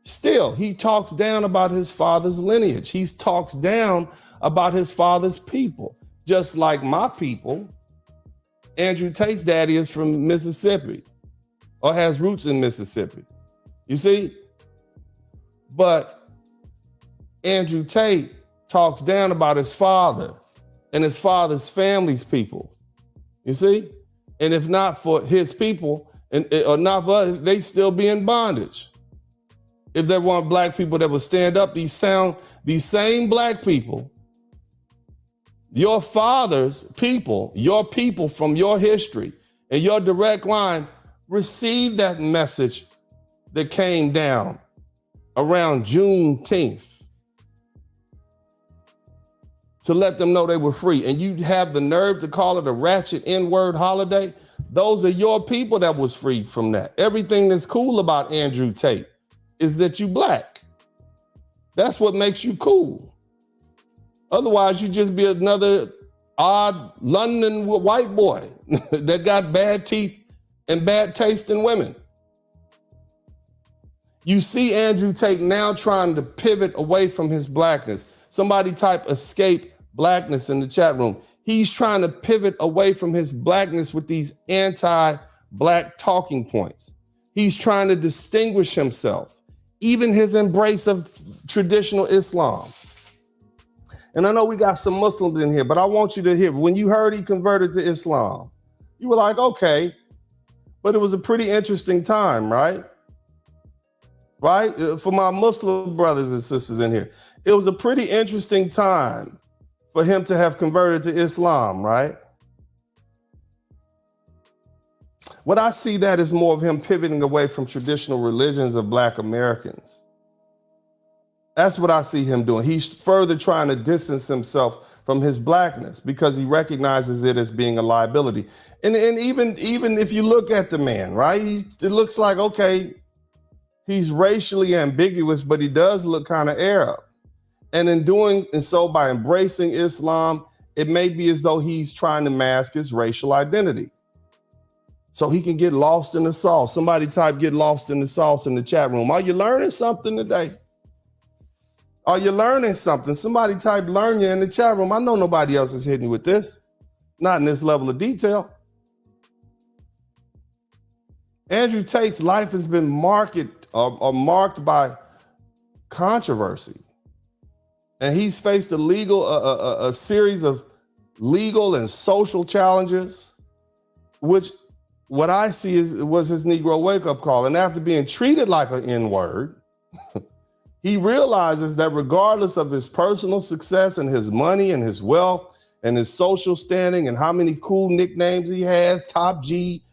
A: still, he talks down about his father's lineage. He talks down about his father's people, just like my people. Andrew Tate's daddy is from Mississippi or has roots in Mississippi. You see? But Andrew Tate talks down about his father and his father's family's people. You see? And if not for his people, or not for us, they still be in bondage. If there weren't black people that would stand up, these same black people, your father's people, your people from your history and your direct line received that message that came down around Juneteenth to let them know they were free. And you have the nerve to call it a ratchet N-word holiday. Those are your people that was freed from that. Everything that's cool about Andrew Tate is that you black. That's what makes you cool. Otherwise, you just be another odd London white boy that got bad teeth and bad taste in women. You see Andrew Tate now trying to pivot away from his blackness. Somebody type escape blackness in the chat room. He's trying to pivot away from his blackness with these anti-black talking points. He's trying to distinguish himself, even his embrace of traditional Islam. And I know we got some Muslims in here, but I want you to hear, when you heard he converted to Islam, you were like, okay, but it was a pretty interesting time, right? Right? For my Muslim brothers and sisters in here, it was a pretty interesting time for him to have converted to Islam, right? What I see that is more of him pivoting away from traditional religions of Black Americans. That's what I see him doing. He's further trying to distance himself from his blackness because he recognizes it as being a liability. And even if you look at the man, right, it looks like, okay, he's racially ambiguous, but he does look kind of Arab. And in doing and so by embracing Islam, it may be as though he's trying to mask his racial identity so he can get lost in the sauce. Somebody type "get lost in the sauce" in the chat room. Are you learning something today? Are you learning something? Somebody type "learn" you in the chat room. I know nobody else is hitting you with this, not in this level of detail. Andrew Tate's life has been marked by controversy. And he's faced a series of legal and social challenges, which what I see was his Negro wake-up call. And after being treated like an N-word, he realizes that regardless of his personal success and his money and his wealth and his social standing and how many cool nicknames he has, Top G,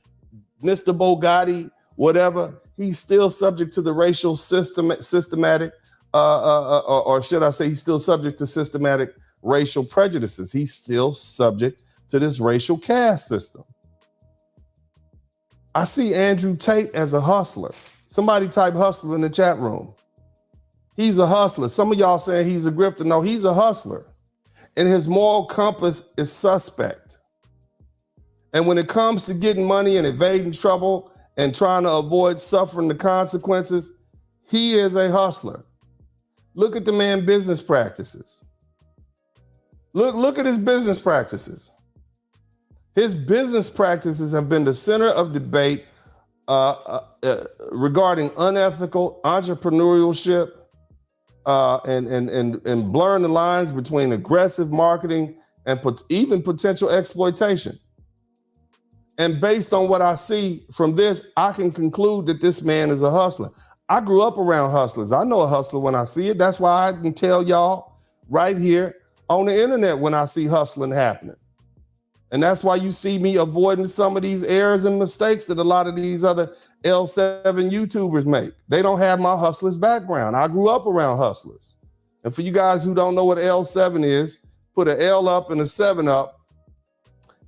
A: Mr. Bogatti, whatever, he's still subject to the racial systematic, or should I say he's still subject to systematic racial prejudices. He's still subject to this racial caste system. I see Andrew Tate as a hustler. Somebody type hustler in the chat room. He's a hustler. Some of y'all saying he's a grifter. No, he's a hustler. And his moral compass is suspect. And when it comes to getting money and evading trouble and trying to avoid suffering the consequences, he is a hustler. Look at the man's business practices. Look at his business practices. His business practices have been the center of debate regarding unethical entrepreneurship and blurring the lines between aggressive marketing and even potential exploitation. And based on what I see from this, I can conclude that this man is a hustler. I grew up around hustlers. I know a hustler when I see it. That's why I can tell y'all right here on the internet when I see hustling happening. And that's why you see me avoiding some of these errors and mistakes that a lot of these other L7 YouTubers make. They don't have my hustler's background. I grew up around hustlers. And for you guys who don't know what L7 is, put an L up and a 7 up,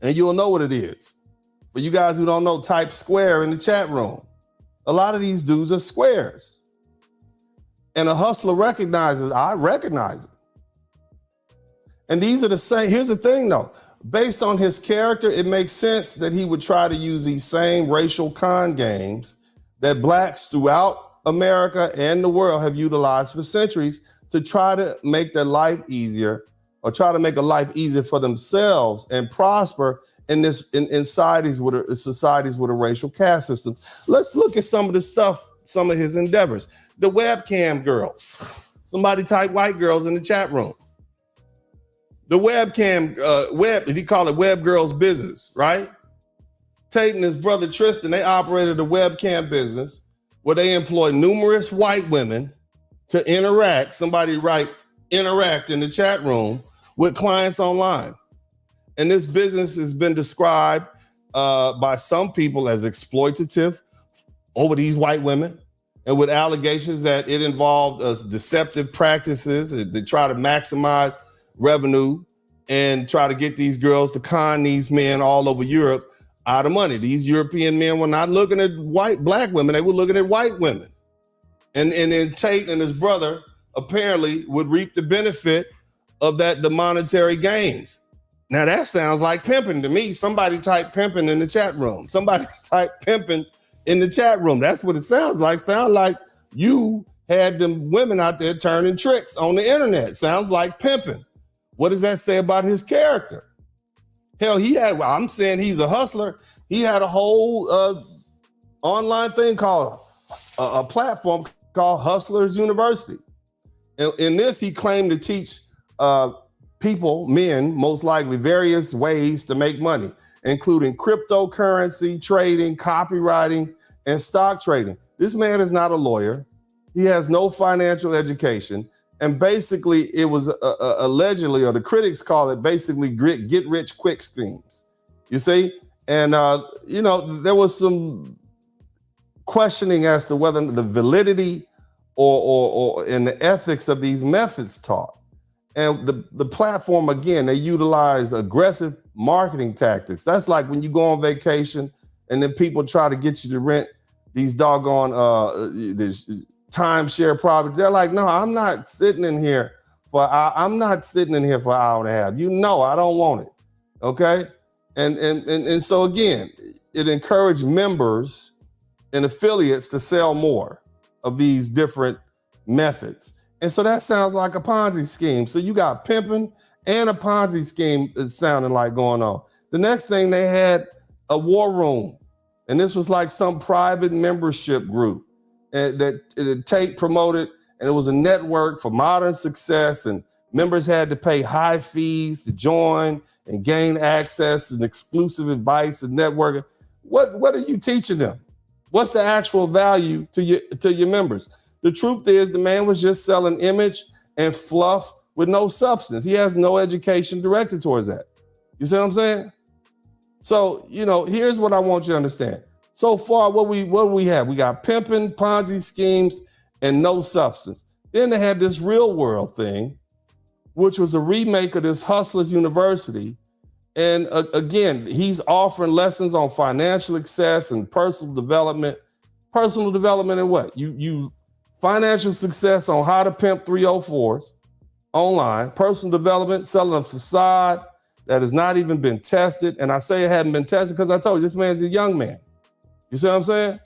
A: and you'll know what it is. For you guys who don't know, type square in the chat room. A lot of these dudes are squares. And a hustler recognizes, I recognize it. And these are the same. Here's the thing though, based on his character, it makes sense that he would try to use these same racial con games that blacks throughout America and the world have utilized for centuries to try to make their life easier, or try to make a life easier for themselves and prosper in societies with a racial caste system. Let's look at some of the stuff, some of his endeavors. The webcam girls. Somebody type white girls in the chat room. The webcam, he called it Web Girls Business, right? Tate and his brother Tristan, they operated a webcam business where they employed numerous white women to interact, somebody write interact in the chat room with clients online. And this business has been described by some people as exploitative over these white women, and with allegations that it involved deceptive practices that try to maximize revenue and try to get these girls to con these men all over Europe out of money. These European men were not looking at black women, they were looking at white women. And then Tate and his brother apparently would reap the benefit of the monetary gains. Now that sounds like pimping to me. Somebody type pimping in the chat room. Somebody type pimping in the chat room. That's what it sounds like. Sound like you had them women out there turning tricks on the internet. Sounds like pimping. What does that say about his character? Hell, I'm saying he's a hustler. He had a whole online thing called a platform called Hustlers University. In this, he claimed to teach people, men, most likely, various ways to make money, including cryptocurrency, trading, copywriting, and stock trading. This man is not a lawyer. He has no financial education. And basically, it was allegedly, or the critics call it basically get rich quick schemes. You see? And, there was some questioning as to whether the validity or in the ethics of these methods taught. And the platform, again, they utilize aggressive marketing tactics. That's like when you go on vacation and then people try to get you to rent these doggone timeshare property. They're like, no, I'm not sitting in here for an hour and a half. I don't want it. Okay. And so again, it encouraged members and affiliates to sell more of these different methods. And so that sounds like a Ponzi scheme. So you got pimping and a Ponzi scheme is sounding like going on. The next thing, they had a war room. And this was like some private membership group that Tate promoted. And it was a network for modern success. And members had to pay high fees to join and gain access and exclusive advice and networking. What are you teaching them? What's the actual value to your members? The truth is, the man was just selling image and fluff with no substance. He has no education directed towards that. You see what I'm saying? So, here's what I want you to understand. So far, what we have? We got pimping, Ponzi schemes, and no substance. Then they had this real world thing, which was a remake of this Hustlers University. And again, he's offering lessons on financial success and personal development. Personal development and what? You financial success on how to pimp 304s online. Personal development, selling a facade that has not even been tested. And I say it hadn't been tested because I told you this man's a young man. You see what I'm saying?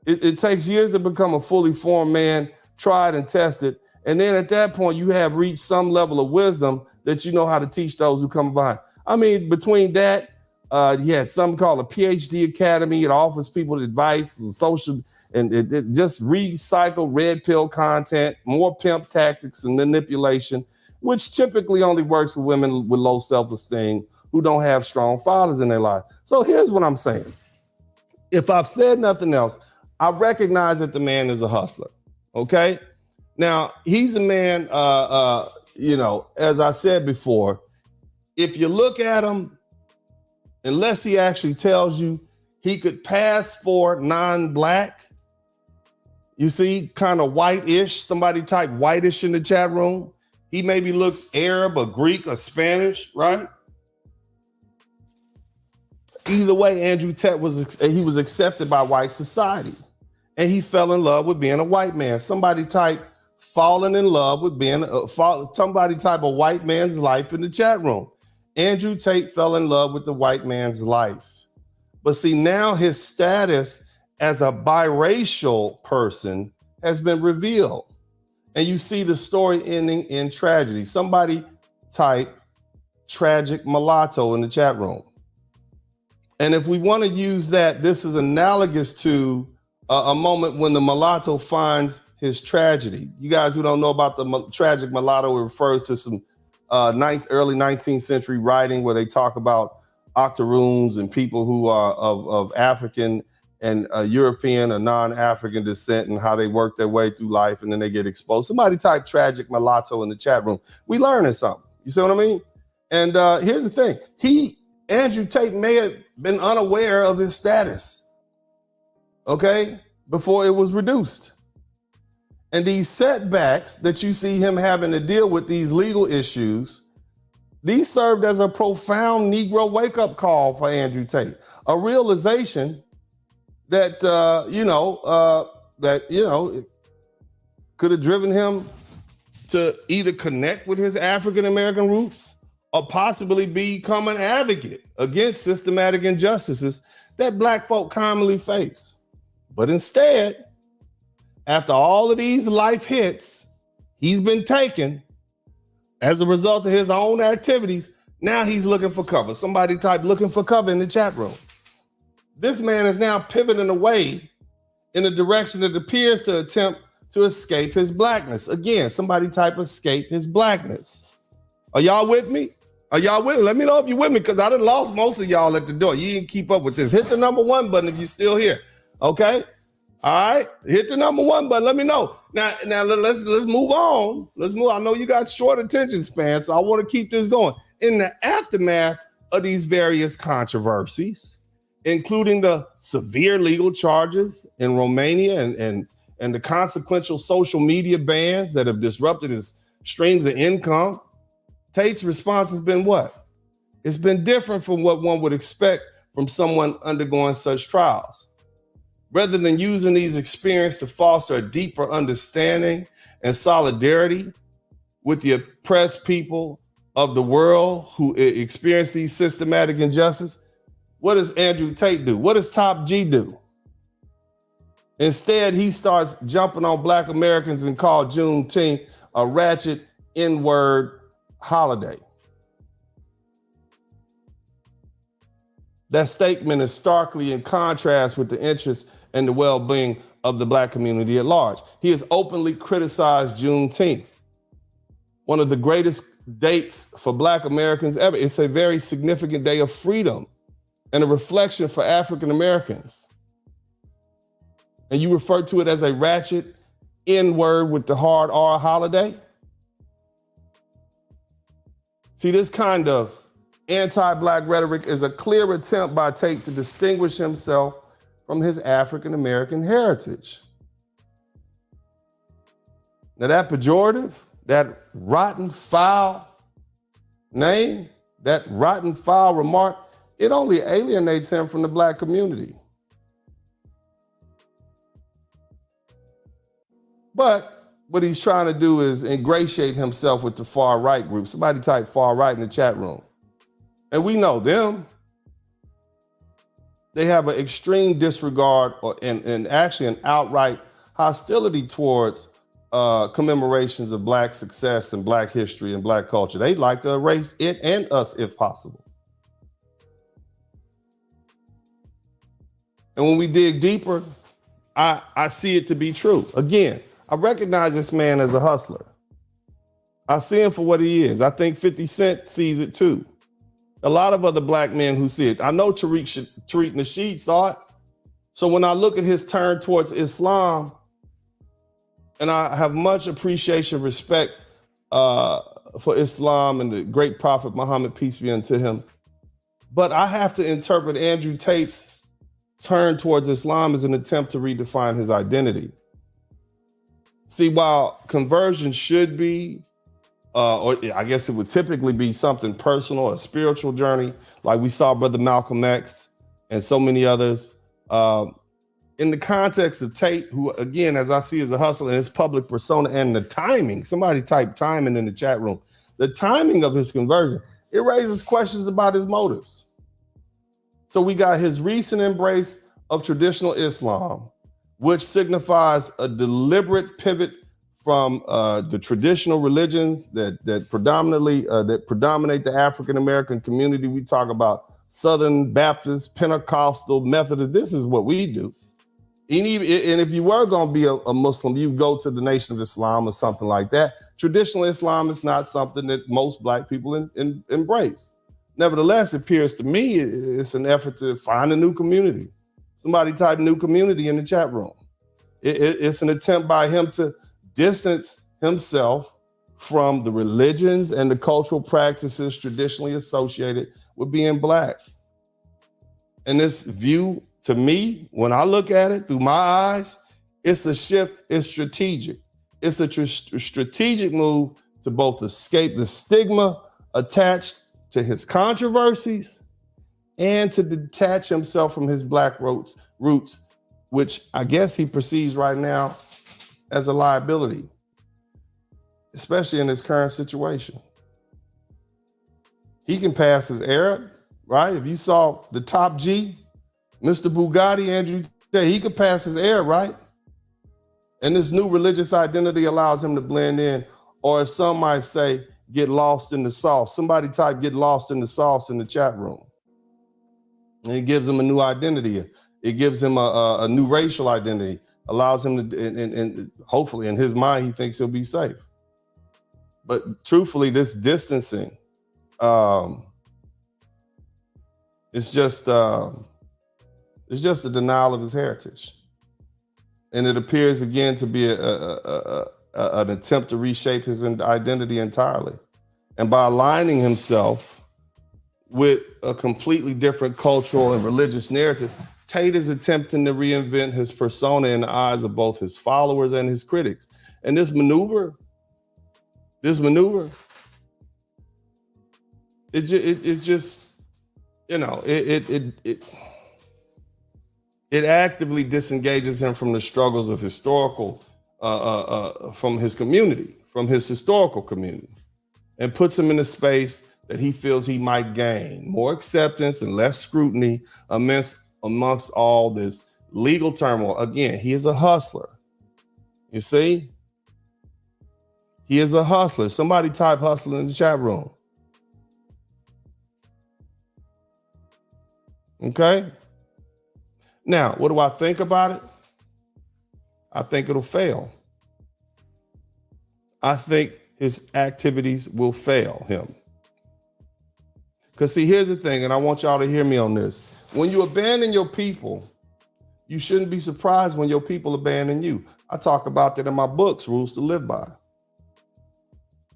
A: It takes years to become a fully formed man, tried and tested. And then at that point, you have reached some level of wisdom that you know how to teach those who come behind. I mean, between that, he had something called a PhD Academy. It offers people advice and social, and it just recycle red pill content, more pimp tactics and manipulation, which typically only works for women with low self-esteem who don't have strong fathers in their life. So here's what I'm saying. If I've said nothing else, I recognize that the man is a hustler. Okay. Now he's a man, as I said before, if you look at him, unless he actually tells you he could pass for non-black, you see, kind of white-ish, somebody type whitish in the chat room. He maybe looks Arab or Greek or Spanish, right? Either way, Andrew Tate was accepted by white society, and he fell in love with being a white man. Somebody type falling in love with being somebody type a white man's life in the chat room. Andrew Tate fell in love with the white man's life. But see, now his status as a biracial person has been revealed. And you see the story ending in tragedy. Somebody type tragic mulatto in the chat room. And if we want to use that, this is analogous to a moment when the mulatto finds his tragedy. You guys who don't know about the tragic mulatto, it refers to some early 19th century writing where they talk about octoroons and people who are of African and European or non-African descent and how they work their way through life and then they get exposed. Somebody type tragic mulatto in the chat room. We learning something. You see what I mean? And here's the thing. Andrew Tate may have been unaware of his status, okay, before it was reduced. And these setbacks that you see him having to deal with, these legal issues, these served as a profound Negro wake-up call for Andrew Tate, a realization that, it could have driven him to either connect with his African-American roots or possibly become an advocate against systematic injustices that Black folk commonly face. But instead, after all of these life hits he's been taken as a result of his own activities, now he's looking for cover. Somebody type looking for cover in the chat room. This man is now pivoting away in a direction that appears to attempt to escape his blackness. Again, somebody type escape his blackness. Are y'all with me? Are y'all with me? Let me know if you're with me, because I done lost most of y'all at the door. You didn't keep up with this. Hit the number 1 button if you're still here. Okay? All right, hit the number 1 button. Let me know. Now let's move on. Let's move. I know you got short attention span, so I want to keep this going. In the aftermath of these various controversies, including the severe legal charges in Romania and the consequential social media bans that have disrupted his streams of income, Tate's response has been what? It's been different from what one would expect from someone undergoing such trials. Rather than using these experiences to foster a deeper understanding and solidarity with the oppressed people of the world who experience these systematic injustices, what does Andrew Tate do? What does Top G do? Instead, he starts jumping on Black Americans and called Juneteenth a ratchet N-word holiday. That statement is starkly in contrast with the interests and the well-being of the Black community at large. He has openly criticized Juneteenth, one of the greatest dates for Black Americans ever. It's a very significant day of freedom and a reflection for African Americans. And you refer to it as a ratchet N-word with the hard R holiday? See, this kind of anti-Black rhetoric is a clear attempt by Tate to distinguish himself from his African American heritage. Now that pejorative, that rotten, foul name, that rotten, foul remark, it only alienates him from the Black community. But what he's trying to do is ingratiate himself with the far right group. Somebody type far right in the chat room. And we know them. They have an extreme disregard and actually an outright hostility towards commemorations of Black success and Black history and Black culture. They'd like to erase it and us if possible. And when we dig deeper, I see it to be true. Again, I recognize this man as a hustler. I see him for what he is. I think 50 Cent sees it too. A lot of other Black men who see it. I know Tariq Nasheed saw it. So when I look at his turn towards Islam, and I have much appreciation, respect for Islam and the great Prophet Muhammad, peace be unto him. But I have to interpret Andrew Tate's turn towards Islam as an attempt to redefine his identity. See, while conversion should be, or I guess it would typically be something personal, a spiritual journey, like we saw Brother Malcolm X and so many others. In the context of Tate, who again, as I see as a hustler in his public persona, and the timing, somebody typed timing in the chat room, the timing of his conversion, it raises questions about his motives. So we got his recent embrace of traditional Islam, which signifies a deliberate pivot from the traditional religions that predominate the African American community. We talk about Southern Baptist, Pentecostal, Methodist. This is what we do. And if you were going to be a Muslim, you go to the Nation of Islam or something like that. Traditional Islam is not something that most Black people embrace. Nevertheless, it appears to me it's an effort to find a new community. Somebody type new community in the chat room. It's an attempt by him to distance himself from the religions and the cultural practices traditionally associated with being Black. And this view, to me, when I look at it through my eyes, it's a shift. It's strategic. It's a strategic move to both escape the stigma attached to his controversies and to detach himself from his Black roots, which I guess he perceives right now as a liability, especially in his current situation. He can pass as Arab, right? If you saw the top G, Mr. Bugatti, Andrew Tate, he could pass as Arab, right? And this new religious identity allows him to blend in, or as some might say, get lost in the sauce. Somebody type get lost in the sauce in the chat room. And it gives him a new identity. It gives him a new racial identity, allows him to, and hopefully in his mind, he thinks he'll be safe. But truthfully, this distancing, it's just a denial of his heritage. And it appears again to be an attempt to reshape his identity entirely. And by aligning himself with a completely different cultural and religious narrative, Tate is attempting to reinvent his persona in the eyes of both his followers and his critics. And this maneuver, it just, you know, it actively disengages him from the struggles of from his community, from his historical community, and puts him in a space that he feels he might gain more acceptance and less scrutiny amongst all this legal turmoil. Again, he is a hustler. You see? He is a hustler. Somebody type hustler in the chat room. Okay? Now, what do I think about it? I think it'll fail. I think his activities will fail him. Because see, here's the thing, and I want y'all to hear me on this. When you abandon your people, you shouldn't be surprised when your people abandon you. I talk about that in my books, Rules to Live By.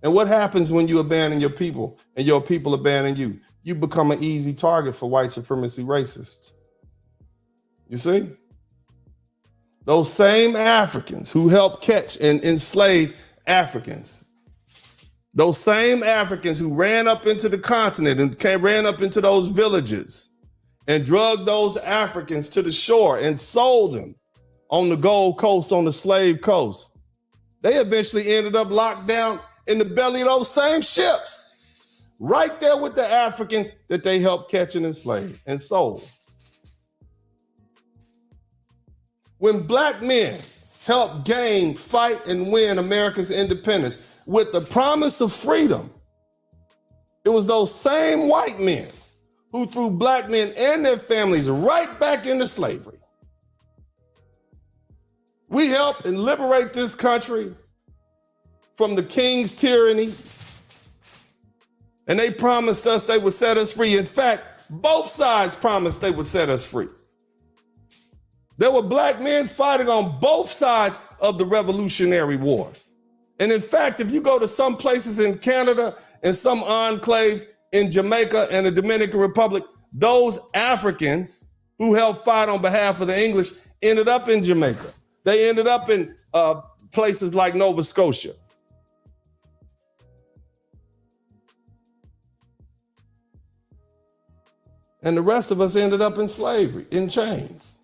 A: And what happens when you abandon your people and your people abandon you? You become an easy target for white supremacy racists. You see? Those same Africans who helped catch and enslave Africans, those same Africans who ran up into the continent and ran up into those villages and drugged those Africans to the shore and sold them on the Gold Coast, on the slave coast, they eventually ended up locked down in the belly of those same ships, right there with the Africans that they helped catch and enslave and sold. When Black men helped gain, fight, and win America's independence with the promise of freedom, it was those same white men who threw Black men and their families right back into slavery. We helped and liberate this country from the king's tyranny, and they promised us they would set us free. In fact, both sides promised they would set us free. There were Black men fighting on both sides of the Revolutionary War. And in fact, if you go to some places in Canada and some enclaves in Jamaica and the Dominican Republic, those Africans who helped fight on behalf of the English ended up in Jamaica. They ended up in places like Nova Scotia. And the rest of us ended up in slavery, in chains.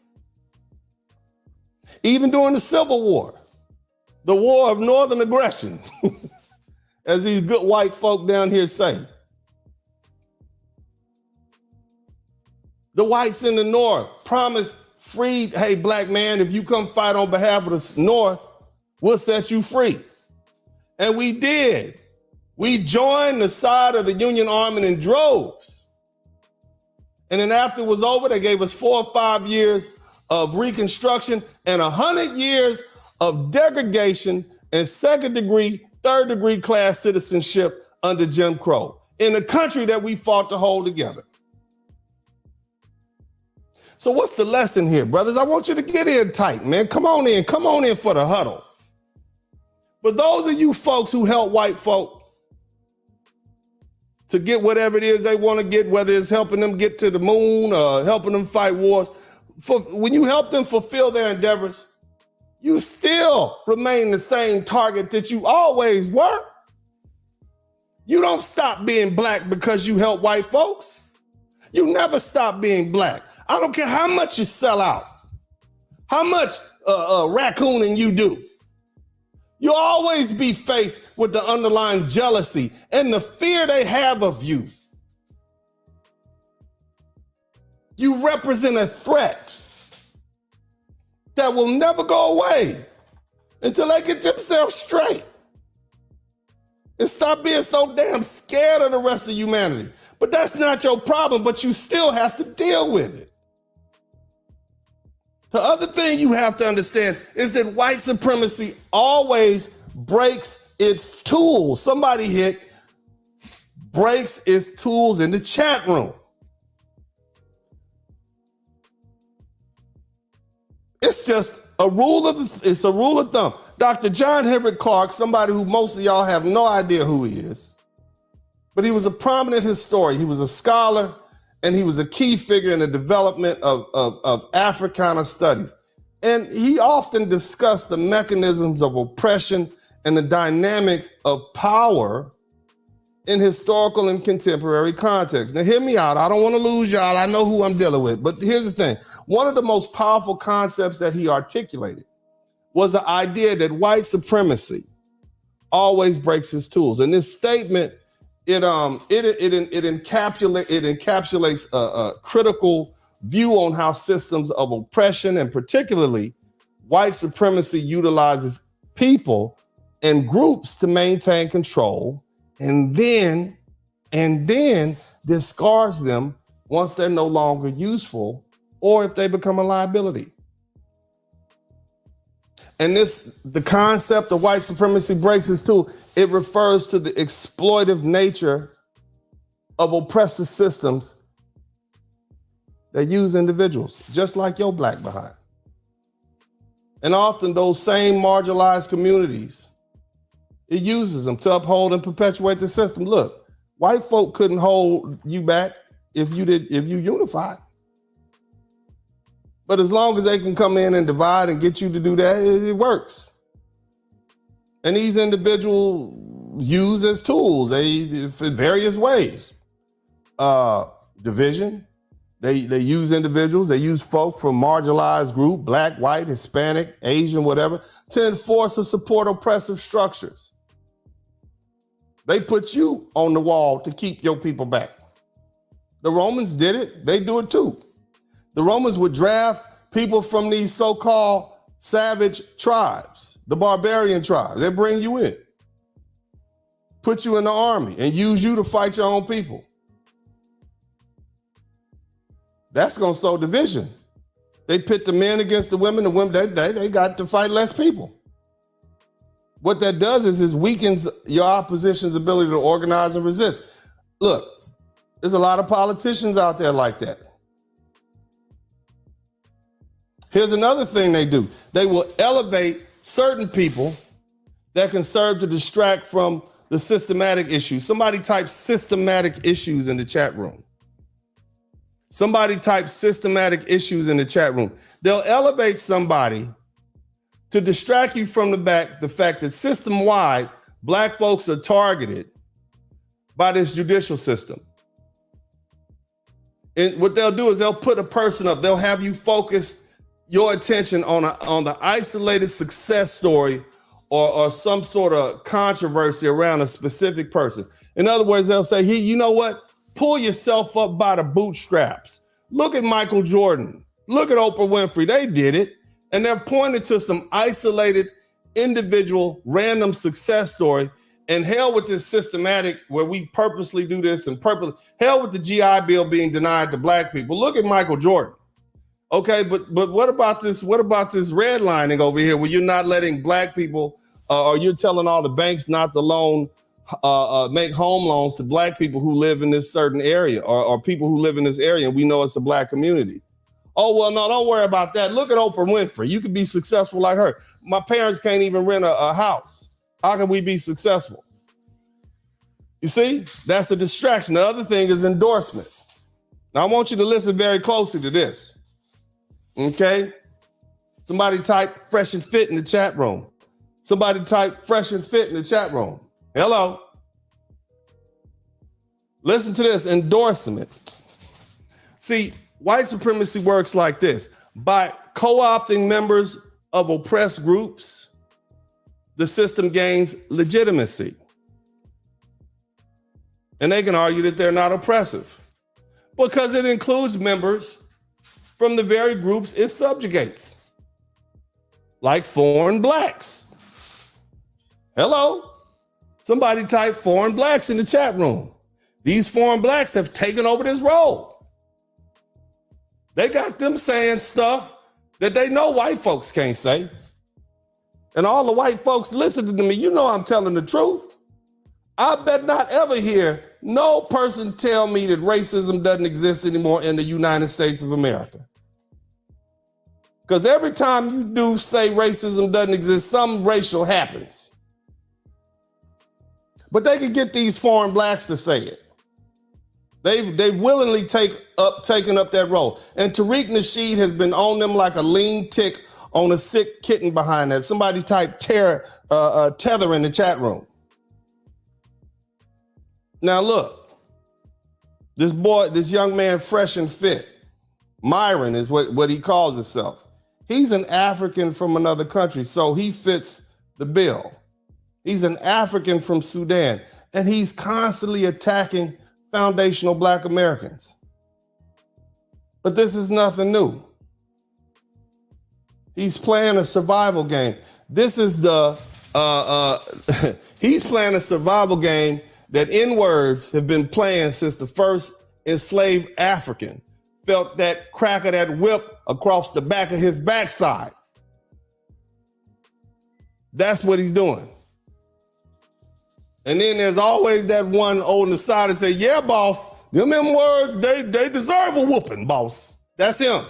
A: Even during the Civil War, the war of northern aggression, as these good white folk down here say. The whites in the North promised free, hey, black man, if you come fight on behalf of the North, we'll set you free. And we did. We joined the side of the Union Army in droves. And then after it was over, they gave us 4 or 5 years of Reconstruction and 100 years of degradation and second degree, third degree class citizenship under Jim Crow in a country that we fought to hold together. So what's the lesson here, brothers? I want you to get in tight, man. Come on in for the huddle. But those of you folks who help white folk to get whatever it is they want to get, whether it's helping them get to the moon or helping them fight wars, when you help them fulfill their endeavors, you still remain the same target that you always were. You don't stop being black because you help white folks. You never stop being black. I don't care how much you sell out, how much raccooning you do. You'll always be faced with the underlying jealousy and the fear they have of you. You represent a threat that will never go away until they get themselves straight and stop being so damn scared of the rest of humanity. But that's not your problem, but you still have to deal with it. The other thing you have to understand is that white supremacy always breaks its tools. Somebody hit breaks its tools in the chat room. It's just a rule of thumb. Dr. John Henrik Clarke, somebody who most of y'all have no idea who he is, but he was a prominent historian. He was a scholar, and he was a key figure in the development of Africana studies. And he often discussed the mechanisms of oppression and the dynamics of power in historical and contemporary context. Now, hear me out. I don't want to lose y'all. I know who I'm dealing with. But here's the thing. One of the most powerful concepts that he articulated was the idea that white supremacy always breaks its tools. And this statement, it encapsulates a critical view on how systems of oppression and particularly white supremacy utilizes people and groups to maintain control and then discards them once they're no longer useful or if they become a liability. And the concept of white supremacy breaks its tool. It refers to the exploitive nature of oppressive systems that use individuals, just like your black behind. And often those same marginalized communities, it uses them to uphold and perpetuate the system. Look, white folk couldn't hold you back if you unified. But as long as they can come in and divide and get you to do that, it works. And these individuals use as tools, in various ways. Division, they use individuals, they use folk from marginalized group, black, white, Hispanic, Asian, whatever, to enforce or support oppressive structures. They put you on the wall to keep your people back. The Romans did it, they do it too. The Romans would draft people from these so-called savage tribes, the barbarian tribes. They bring you in, put you in the army, and use you to fight your own people. That's going to sow division. They pit the men against the women they got to fight less people. What that does is weakens your opposition's ability to organize and resist. Look, there's a lot of politicians out there like that. Here's another thing they do. They will elevate certain people that can serve to distract from the systematic issues. Somebody type systematic issues in the chat room. Somebody type systematic issues in the chat room. They'll elevate somebody to distract you from the fact that system-wide, black folks are targeted by this judicial system. And what they'll do is they'll put a person up. They'll have you focus your attention on the isolated success story or some sort of controversy around a specific person. In other words, they'll say, hey, you know what? Pull yourself up by the bootstraps. Look at Michael Jordan. Look at Oprah Winfrey. They did it. And they're pointing to some isolated, individual, random success story. And hell with this systematic where we purposely do this and hell with the GI Bill being denied to black people. Look at Michael Jordan. Okay, but what about this? What about this redlining over here where you're not letting black people or you're telling all the banks not to loan make home loans to black people who live in this certain area or people who live in this area and we know it's a black community. Oh, well, no, don't worry about that. Look at Oprah Winfrey. You could be successful like her. My parents can't even rent a house. How can we be successful? You see, that's a distraction. The other thing is endorsement. Now, I want you to listen very closely to this. Okay? Somebody type fresh and fit in the chat room. Somebody type fresh and fit in the chat room. Hello. Listen to this, endorsement. See, white supremacy works like this. By co-opting members of oppressed groups, the system gains legitimacy. And they can argue that they're not oppressive because it includes members from the very groups it subjugates, like foreign blacks. Hello. Somebody type foreign blacks in the chat room. These foreign blacks have taken over this role. They got them saying stuff that they know white folks can't say. And all the white folks listening to me, you know I'm telling the truth. I bet not ever hear no person tell me that racism doesn't exist anymore in the United States of America. Because every time you do say racism doesn't exist, something racial happens. But they can get these foreign blacks to say it. They've willingly taken up that role. And Tariq Nasheed has been on them like a lean tick on a sick kitten behind that. Somebody type tether in the chat room. Now look, this young man, fresh and fit, Myron is what he calls himself. He's an African from another country, so he fits the bill. He's an African from Sudan, and he's constantly attacking foundational black Americans. But this is nothing new. He's playing a survival game. This is he's playing a survival game that N-words have been playing since the first enslaved African felt that crack of that whip across the back of his backside. That's what he's doing. And then there's always that one on the side and say, yeah, boss, them words, they deserve a whooping, boss. That's him.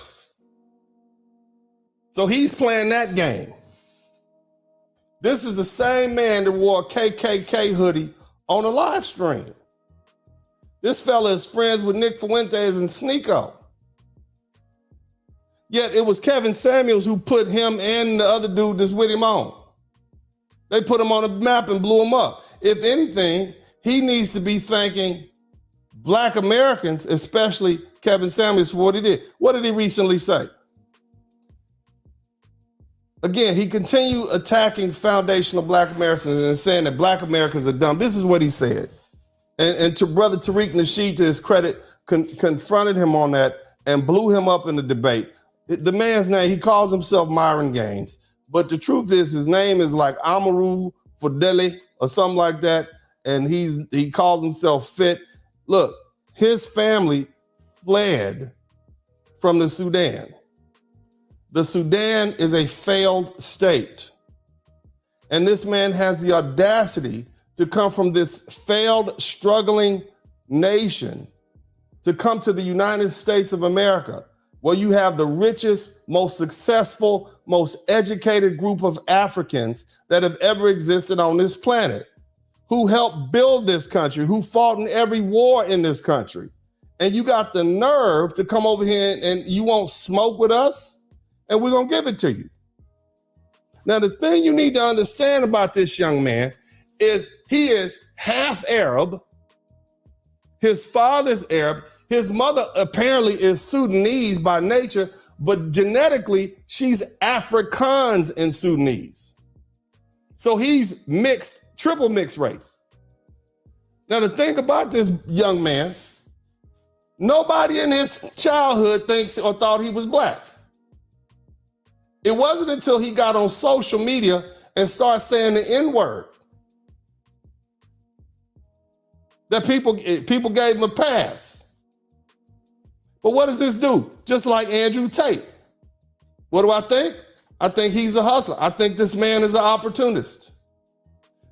A: So he's playing that game. This is the same man that wore a KKK hoodie on a live stream. This fella is friends with Nick Fuentes and Sneeko. Yet it was Kevin Samuels who put him and the other dude that's with him on. They put him on a map and blew him up. If anything, he needs to be thanking black Americans, especially Kevin Samuels, for what he did. What did he recently say? Again, he continued attacking foundational black Americans and saying that black Americans are dumb. This is what he said. And to Brother Tariq Nasheed, to his credit, confronted him on that and blew him up in the debate. The man's name, he calls himself Myron Gaines. But the truth is, his name is like Amrou Fudl or something like that. And he calls himself fit. Look, his family fled from the Sudan. The Sudan is a failed state. And this man has the audacity to come from this failed, struggling nation to come to the United States of America, where you have the richest, most successful, most educated group of Africans that have ever existed on this planet, who helped build this country, who fought in every war in this country. And you got the nerve to come over here and you won't smoke with us, and we're going to give it to you. Now, the thing you need to understand about this young man is he is half Arab. His father's Arab. His mother apparently is Sudanese by nature, but genetically, she's Afrikaans and Sudanese. So he's mixed, triple mixed race. Now, the thing about this young man, nobody in his childhood thinks or thought he was black. It wasn't until he got on social media and started saying the N-word that people gave him a pass. But what does this do? Just like Andrew Tate. What do I think? I think he's a hustler. I think this man is an opportunist.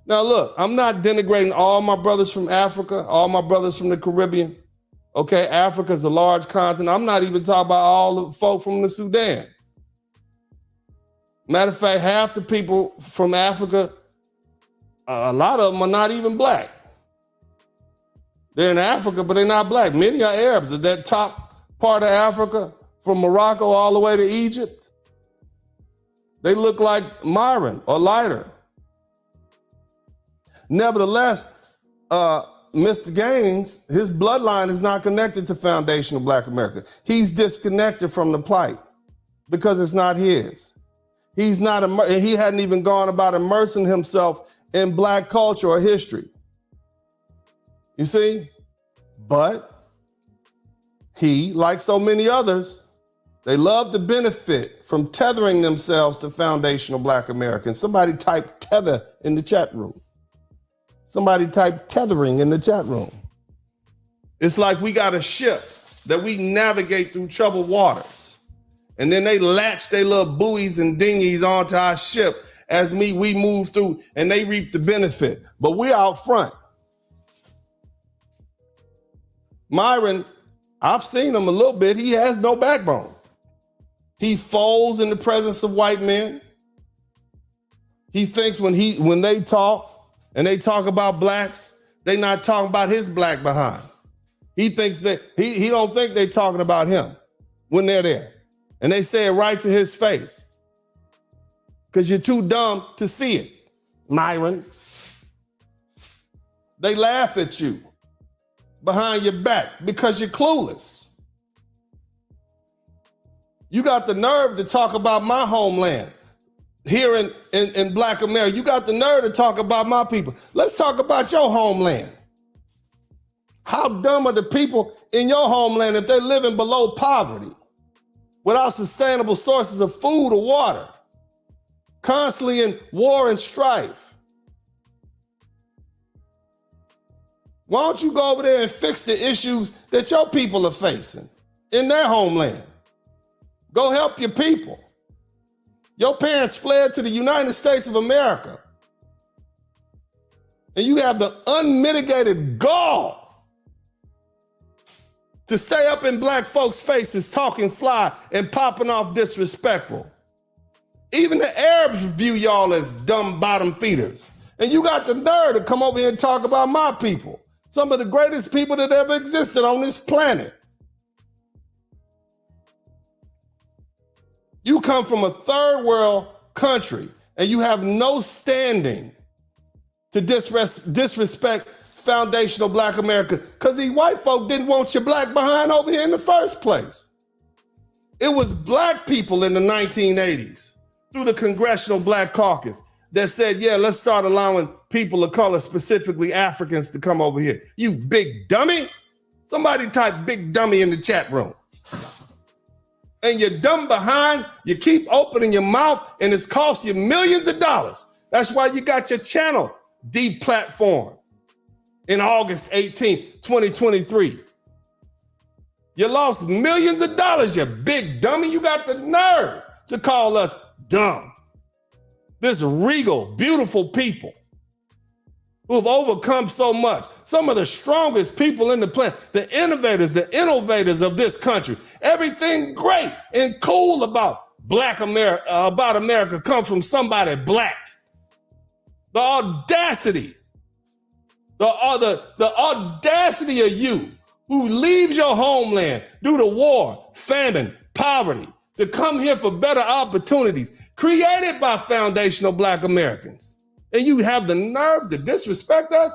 A: Now, look, I'm not denigrating all my brothers from Africa, all my brothers from the Caribbean. Okay, Africa is a large continent. I'm not even talking about all the folk from the Sudan. Matter of fact, half the people from Africa, a lot of them are not even black. They're in Africa, but they're not black. Many are Arabs. At that top part of Africa, from Morocco all the way to Egypt, they look like Myron or lighter. Nevertheless, Mr. Gaines, his bloodline is not connected to foundational Black America. He's disconnected from the plight because it's not his. He's not, he hadn't even gone about immersing himself in Black culture or history. You see? But he, like so many others, they love to benefit from tethering themselves to foundational Black Americans. Somebody type tether in the chat room. Somebody type tethering in the chat room. It's like we got a ship that we navigate through troubled waters. And then they latch their little buoys and dinghies onto our ship as we move through, and they reap the benefit. But we're out front. Myron, I've seen him a little bit. He has no backbone. He folds in the presence of white men. He thinks when they talk and they talk about blacks, they not talking about his black behind. He thinks that he don't think they talking about him when they're there. And they say it right to his face. Because you're too dumb to see it, Myron. They laugh at you behind your back because you're clueless. You got the nerve to talk about my homeland here in Black America. You got the nerve to talk about my people. Let's talk about your homeland. How dumb are the people in your homeland if they're living below poverty, without sustainable sources of food or water, constantly in war and strife? Why don't you go over there and fix the issues that your people are facing in their homeland? Go help your people. Your parents fled to the United States of America, and you have the unmitigated gall to stay up in black folks' faces talking fly and popping off disrespectful. Even the Arabs view y'all as dumb bottom feeders. And you got the nerve to come over here and talk about my people, some of the greatest people that ever existed on this planet. You come from a third world country and you have no standing to disrespect foundational Black America because these white folk didn't want your black behind over here in the first place. It was black people in the 1980s through the Congressional Black Caucus that said, yeah, let's start allowing people of color, specifically Africans, to come over here. You big dummy. Somebody type big dummy in the chat room. And you're dumb behind, you keep opening your mouth and it's cost you millions of dollars. That's why you got your channel deplatformed in August 18th, 2023. You lost millions of dollars, you big dummy. You got the nerve to call us dumb. This regal, beautiful people who have overcome so much. Some of the strongest people in the planet, the innovators of this country. Everything great and cool about Black America, about America, comes from somebody black. The audacity of you who leaves your homeland due to war, famine, poverty, to come here for better opportunities created by foundational Black Americans. And you have the nerve to disrespect us?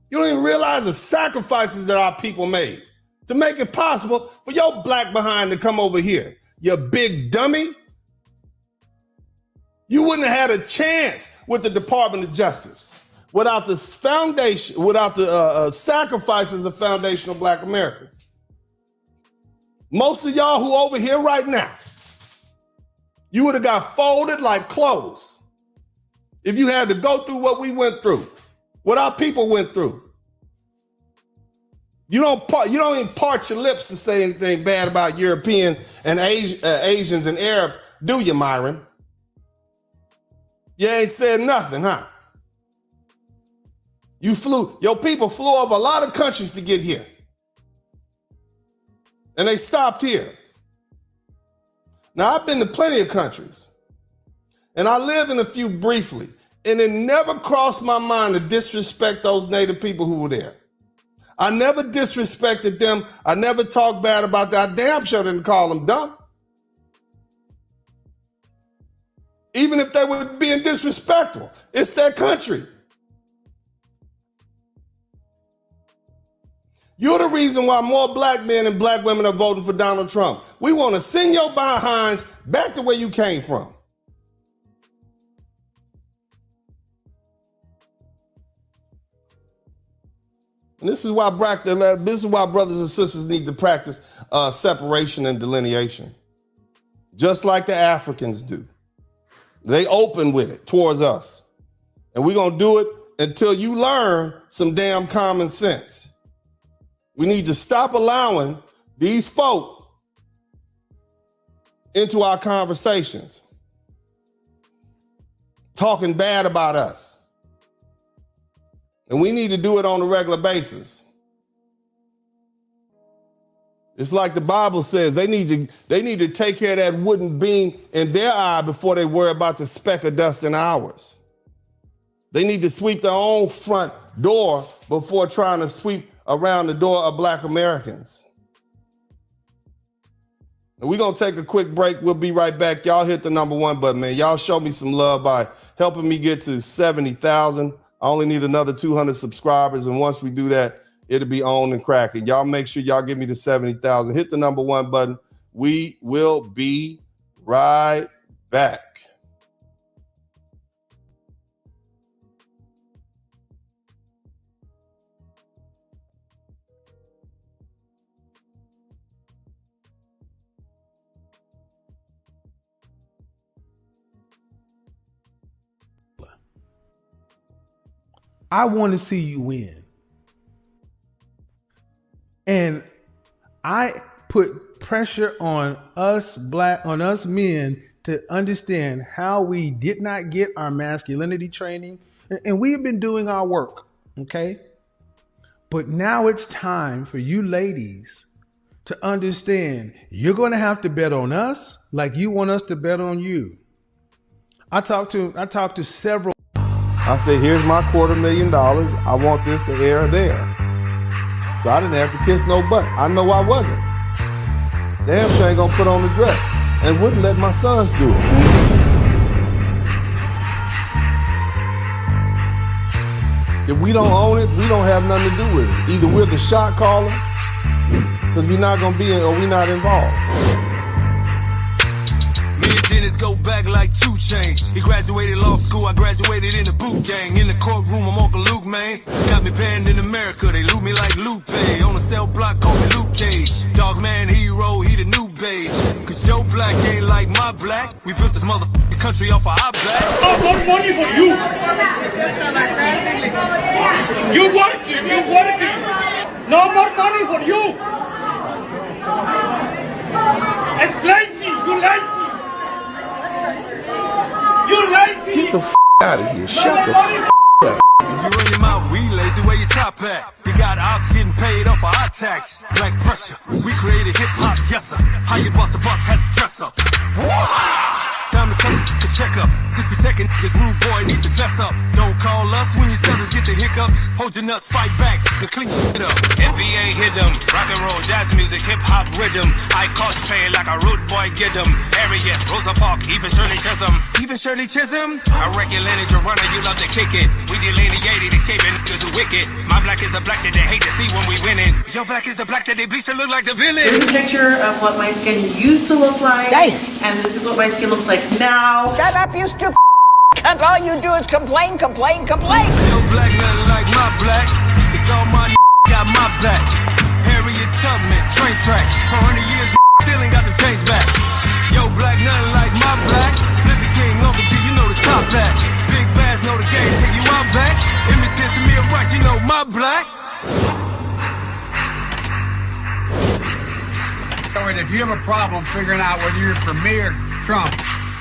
A: You don't even realize the sacrifices that our people made to make it possible for your black behind to come over here. You big dummy. You wouldn't have had a chance with the Department of Justice without the foundation, without the sacrifices of foundational black Americans. Most of y'all who over here right now, you would have got folded like clothes if you had to go through what we went through, what our people went through. You don't even part your lips to say anything bad about Europeans and Asians and Arabs, do you, Myron? You ain't said nothing, huh? Your people flew over a lot of countries to get here. And they stopped here. Now, I've been to plenty of countries, and I live in a few briefly, and it never crossed my mind to disrespect those native people who were there. I never disrespected them. I never talked bad about that. I damn sure didn't call them dumb. Even if they were being disrespectful, it's their country. You're the reason why more black men and black women are voting for Donald Trump. We want to send your behinds back to where you came from. And this is why brothers and sisters need to practice separation and delineation, just like the Africans do. They open with it towards us. And we're going to do it until you learn some damn common sense. We need to stop allowing these folk into our conversations, talking bad about us. And we need to do it on a regular basis. It's like the Bible says, they need to take care of that wooden beam in their eye before they worry about the speck of dust in ours. They need to sweep their own front door before trying to sweep around the door of black Americans. And we're going to take a quick break. We'll be right back. Y'all hit the #1 button, man. Y'all show me some love by helping me get to 70,000. I only need another 200 subscribers. And once we do that, it'll be on and cracking. Y'all make sure y'all give me the 70,000. Hit the #1 button. We will be right back.
H: I want to see you win. And I put pressure on us men to understand how we did not get our masculinity training. And we've been doing our work, okay? But now it's time for you ladies to understand you're going to have to bet on us like you want us to bet on you. I talked to several.
A: I said, here's my $250,000. I want this to air there. So I didn't have to kiss no butt. I know I wasn't. Damn sure ain't gonna put on the dress. And wouldn't let my sons do it. If we don't own it, we don't have nothing to do with it. Either we're the shot callers, because we're not gonna be in, or we're not involved.
B: Dennis go back like 2 Chainz. He graduated law school, I graduated in the boot gang. In the courtroom, I'm Uncle Luke, man. Got me banned in America, they loot me like Lupe. On the cell block, call me Luke Cage. Dog man hero, he the new beige. Cause your black ain't like my black. We built this motherfucking country off of our back.
G: No more money for you. You working. No more money for you. It's lazy, you lazy. You lazy!
A: Get the out of here. Shut the up.
B: You run your mouth, we lazy, where your top at? You got ops getting paid off of our tax. Black pressure, we created hip-hop, yes sir. How you bust a bus, had to dress up. Time to come to check up. Just protecting niggas, rude boy need to fess up. Don't call us when you tell us get the hiccups. Hold your nuts, fight back, the clean shit up. NBA hit them, rock and roll, jazz music, hip hop rhythm. I cosplay like a rude boy, get them. Harriet, Rosa Parks, even Shirley Chisholm. Even Shirley Chisholm? I wreck your lineage, a runner, you love to kick it. We delineated, escaping niggas who wicked. My black is the black that they hate to see when we winning. Your black is the black that they bleach to look like the villain.
I: Here's a picture of what my skin used to look like.
J: Damn.
I: And this is what my skin looks like now.
J: Shut up, you stupid cunt. All you do is complain, complain, complain.
B: Your black nothing like my black. It's all my got my back. Harriet Tubman, train track. 400 years still ain't got the change back. Yo, black nothing like my black. Blizzard King, Uncle G, you know the top back. Big Bass know the game, take you out back. Imitate to me a right, you know my black.
K: If you have a problem figuring out whether you're for me or Trump,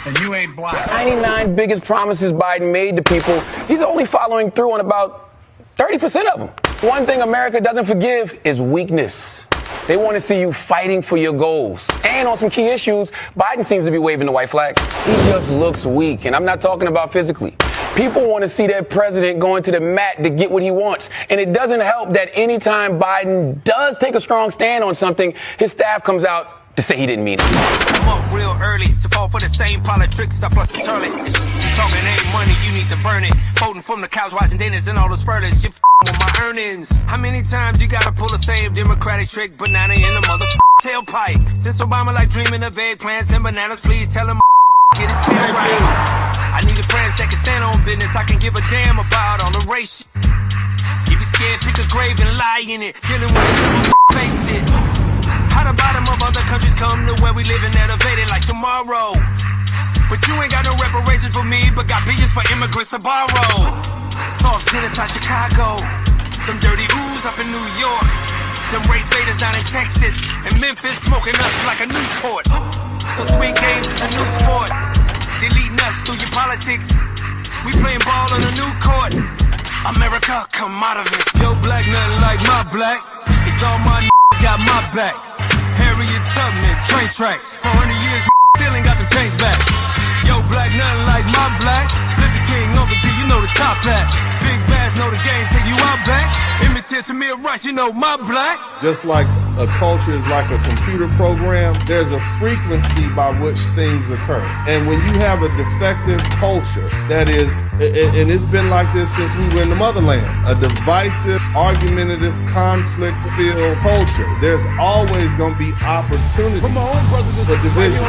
K: then you ain't black.
L: 99 biggest promises Biden made to people, he's only following through on about 30% of them. One thing America doesn't forgive is weakness. They want to see you fighting for your goals. And on some key issues, Biden seems to be waving the white flag. He just looks weak, and I'm not talking about physically. People want to see their president going to the mat to get what he wants. And it doesn't help that anytime Biden does take a strong stand on something, his staff comes out to say he didn't mean it.
B: I'm up real early to fall for the same politics. I plus the turlet. You talking ain't money, you need to burn it. Voting from the couch, watching dinners and all the spurlers. You with my earnings. How many times you gotta pull the same Democratic trick? Banana in the tailpipe. Since Obama like dreaming of eggplants and bananas, please tell him get his tail right. I need a friend that can stand on business. I can give a damn about all the race shit. If you're scared, pick a grave and lie in it. Dealing with it, faced it. How the bottom of other countries come to where we live and elevated like tomorrow. But you ain't got no reparations for me, but got billions for immigrants to borrow. Soft genocide Chicago. Them dirty ooze up in New York. Them race baiters down in Texas. And Memphis smoking us like a Newport. So sweet games is a new sport. Deleting us through your politics. We playing ball on a new court. America, come out of it. Yo, black nothing like my black. It's all my got my back. Harriet Tubman, train track. 400 years still ain't got the change back. Yo, black nothing like my black. Blizzard King, Uncle G, you know the top hat. Big Bass know the game, take you out back. Imitate to me a right, you know my black.
A: Just like a culture is like a computer program, there's a frequency by which things occur. And when you have a defective culture, that is, and it's been like this since we were in the motherland, a divisive, argumentative, conflict-filled culture, there's always going to be opportunity for division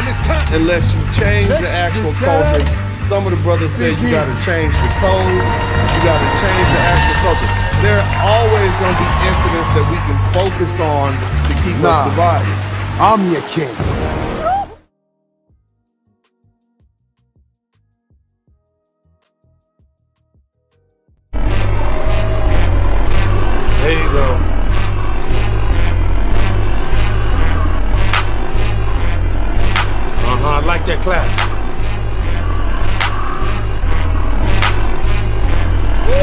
A: unless you change the actual culture. Some of the brothers said you got to change the code, you got to change the actual culture. There are always going to be incidents that we can focus on to keep us divided.
F: I'm your king.
K: There you go. I like that clap. Woo!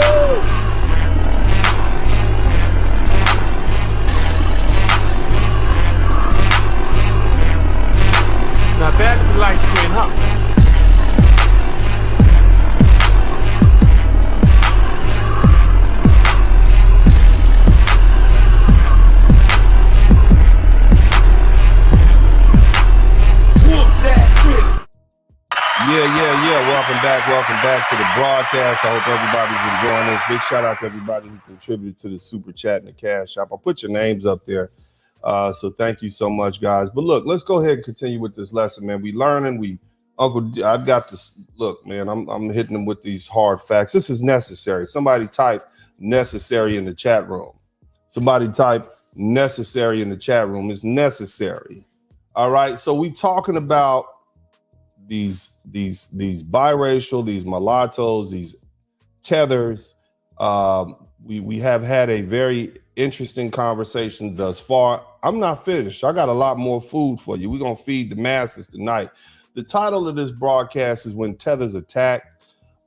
K: Not bad to be light skin, huh?
A: Yeah. Welcome back to the broadcast. I hope everybody's enjoying this. Big shout out to everybody who contributed to the super chat and the cash app. I'll put your names up there. So thank you so much, guys. But look, let's go ahead and continue with this lesson, man. We learning. I've got this. Look, man, I'm hitting them with these hard facts. This is necessary. Somebody type necessary in the chat room. Somebody type necessary in the chat room. It's necessary. All right. So we talking about these biracial, these mulattoes, these tethers. We have had a very interesting conversation thus far. I'm not finished. I got a lot more food for you. We're going to feed the masses tonight. The title of this broadcast is When Tethers Attack.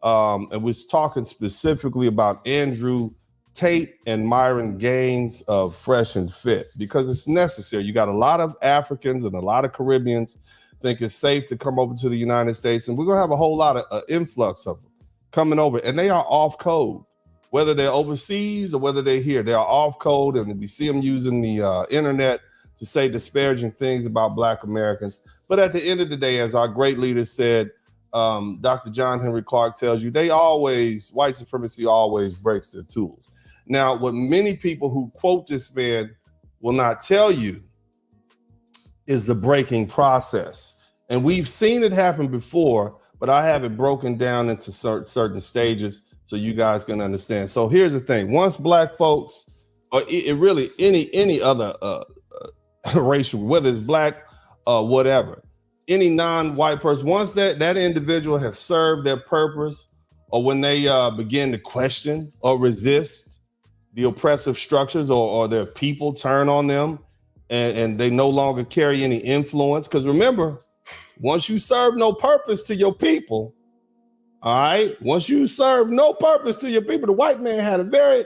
A: And we're talking specifically about Amrou, Tate, and Myron Gaines of Fresh and Fit, because it's necessary. You got a lot of Africans and a lot of Caribbeans think it's safe to come over to the United States. And we're going to have a whole lot of influx of them coming over. And they are off code, whether they're overseas or whether they're here. They are off code, and we see them using the internet to say disparaging things about Black Americans. But at the end of the day, as our great leader said, Dr. John Henry Clark tells you, white supremacy always breaks their tools. Now, what many people who quote this man will not tell you is the breaking process. And we've seen it happen before, but I have it broken down into certain stages so you guys can understand. So here's the thing. Once Black folks, or really any other racial, whether it's Black, whatever, any non-white person, once that individual has served their purpose, or when they begin to question or resist the oppressive structures, or their people turn on them, and they no longer carry any influence. Because remember, once you serve no purpose to your people, all right, once you serve no purpose to your people, the white man had a very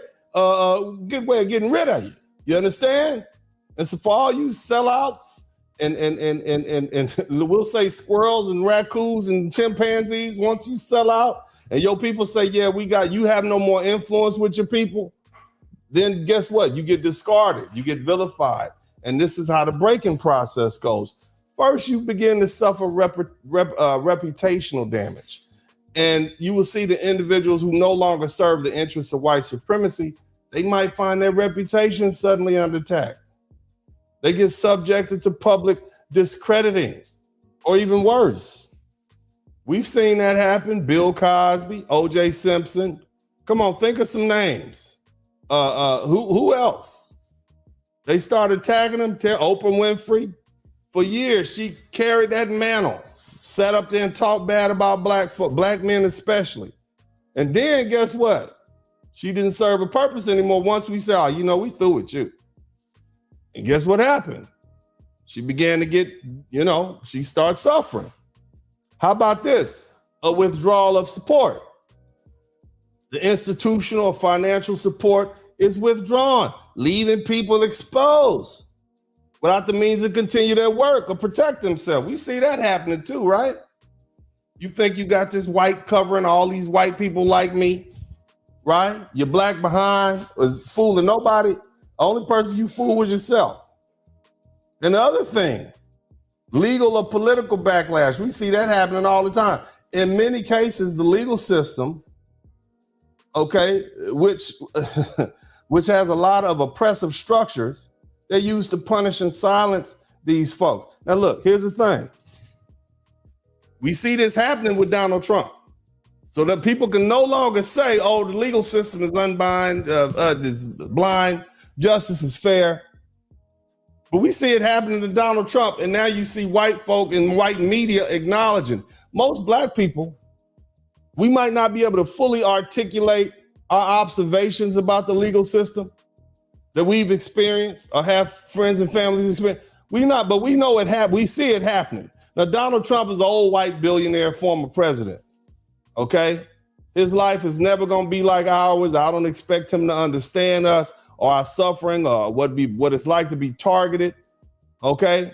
A: good way of getting rid of you. You understand? And so for all you sellouts and we'll say squirrels and raccoons and chimpanzees, once you sell out and your people say, yeah, you have no more influence with your people, then guess what? You get discarded, you get vilified. And this is how the breaking process goes. First, you begin to suffer reputational damage. And you will see the individuals who no longer serve the interests of white supremacy, they might find their reputation suddenly under attack. They get subjected to public discrediting, or even worse. We've seen that happen. Bill Cosby, O.J. Simpson. Come on, think of some names. Who else? They started tagging them. Oprah Winfrey. For years, she carried that mantle, sat up there and talked bad about black men especially. And then guess what? She didn't serve a purpose anymore once we said, we through with you. And guess what happened? She began to get, she started suffering. How about this? A withdrawal of support. The institutional or financial support is withdrawn, leaving people exposed without the means to continue their work or protect themselves. We see that happening too, right? You think you got this white covering all these white people like me, right? You're black behind was fooling nobody. Only person you fool was yourself. And the other thing, legal or political backlash. We see that happening all the time. In many cases, the legal system, okay, which has a lot of oppressive structures, they use to punish and silence these folks. Now, look, here's the thing. We see this happening with Donald Trump, so that people can no longer say, the legal system is is blind, justice is fair. But we see it happening to Donald Trump, and now you see white folk and white media acknowledging. Most black people, we might not be able to fully articulate our observations about the legal system that we've experienced or have friends and families experience. But we know it we see it happening. Now, Donald Trump is an old white billionaire former president, okay? His life is never gonna be like ours. I don't expect him to understand us or our suffering or what it's like to be targeted, okay?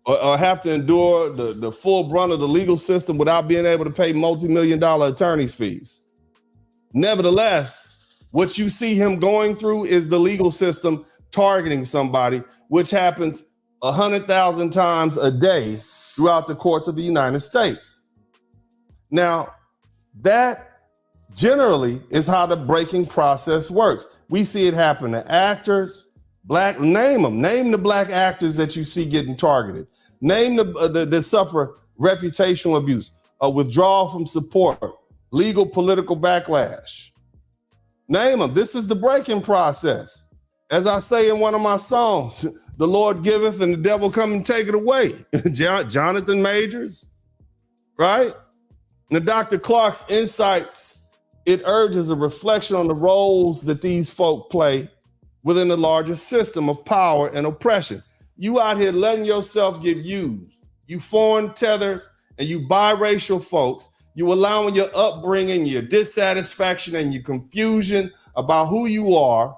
A: Or have to endure the full brunt of the legal system without being able to pay multi-million-dollar attorney's fees. Nevertheless, what you see him going through is the legal system targeting somebody, which happens 100,000 times a day throughout the courts of the United States. Now, that generally is how the breaking process works. We see it happen to actors, name the black actors that you see getting targeted. Name the suffer reputational abuse, a withdrawal from support, legal political backlash. Name them. This is the breaking process. As I say in one of my songs, the Lord giveth and the devil come and take it away. Jonathan Majors, right? Now, Dr. Clark's insights, it urges a reflection on the roles that these folk play within the larger system of power and oppression. You out here letting yourself get used. You foreign tethers and you biracial folks, you allowing your upbringing, your dissatisfaction and your confusion about who you are,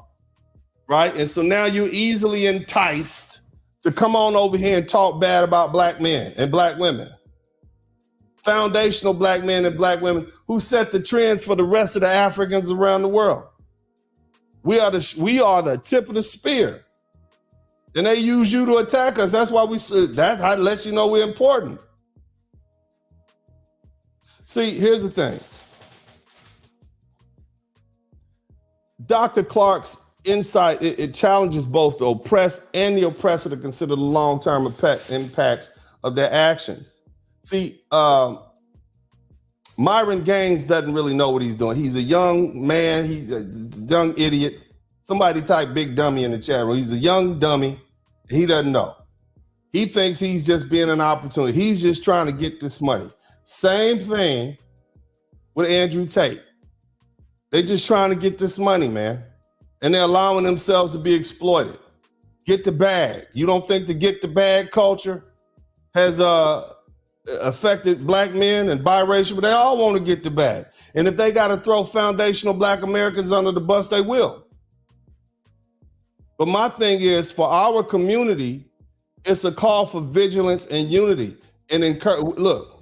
A: right? And so now you're easily enticed to come on over here and talk bad about black men and black women. Foundational black men and black women who set the trends for the rest of the Africans around the world. We are the tip of the spear. And they use you to attack us. That's why that lets you know we're important. See, here's the thing. Dr. Clarke's insight, it challenges both the oppressed and the oppressor to consider the long-term impacts of their actions. See, Myron Gaines doesn't really know what he's doing. He's a young man. He's a young idiot. Somebody type big dummy in the chat room. He's a young dummy. He doesn't know. He thinks he's just being an opportunity. He's just trying to get this money. Same thing with Andrew Tate. They're just trying to get this money, man. And they're allowing themselves to be exploited. Get the bag. You don't think the get the bag culture has affected black men and biracial, but they all want to get the bag. And if they got to throw foundational black Americans under the bus, they will. But my thing is, for our community, it's a call for vigilance and unity. And look,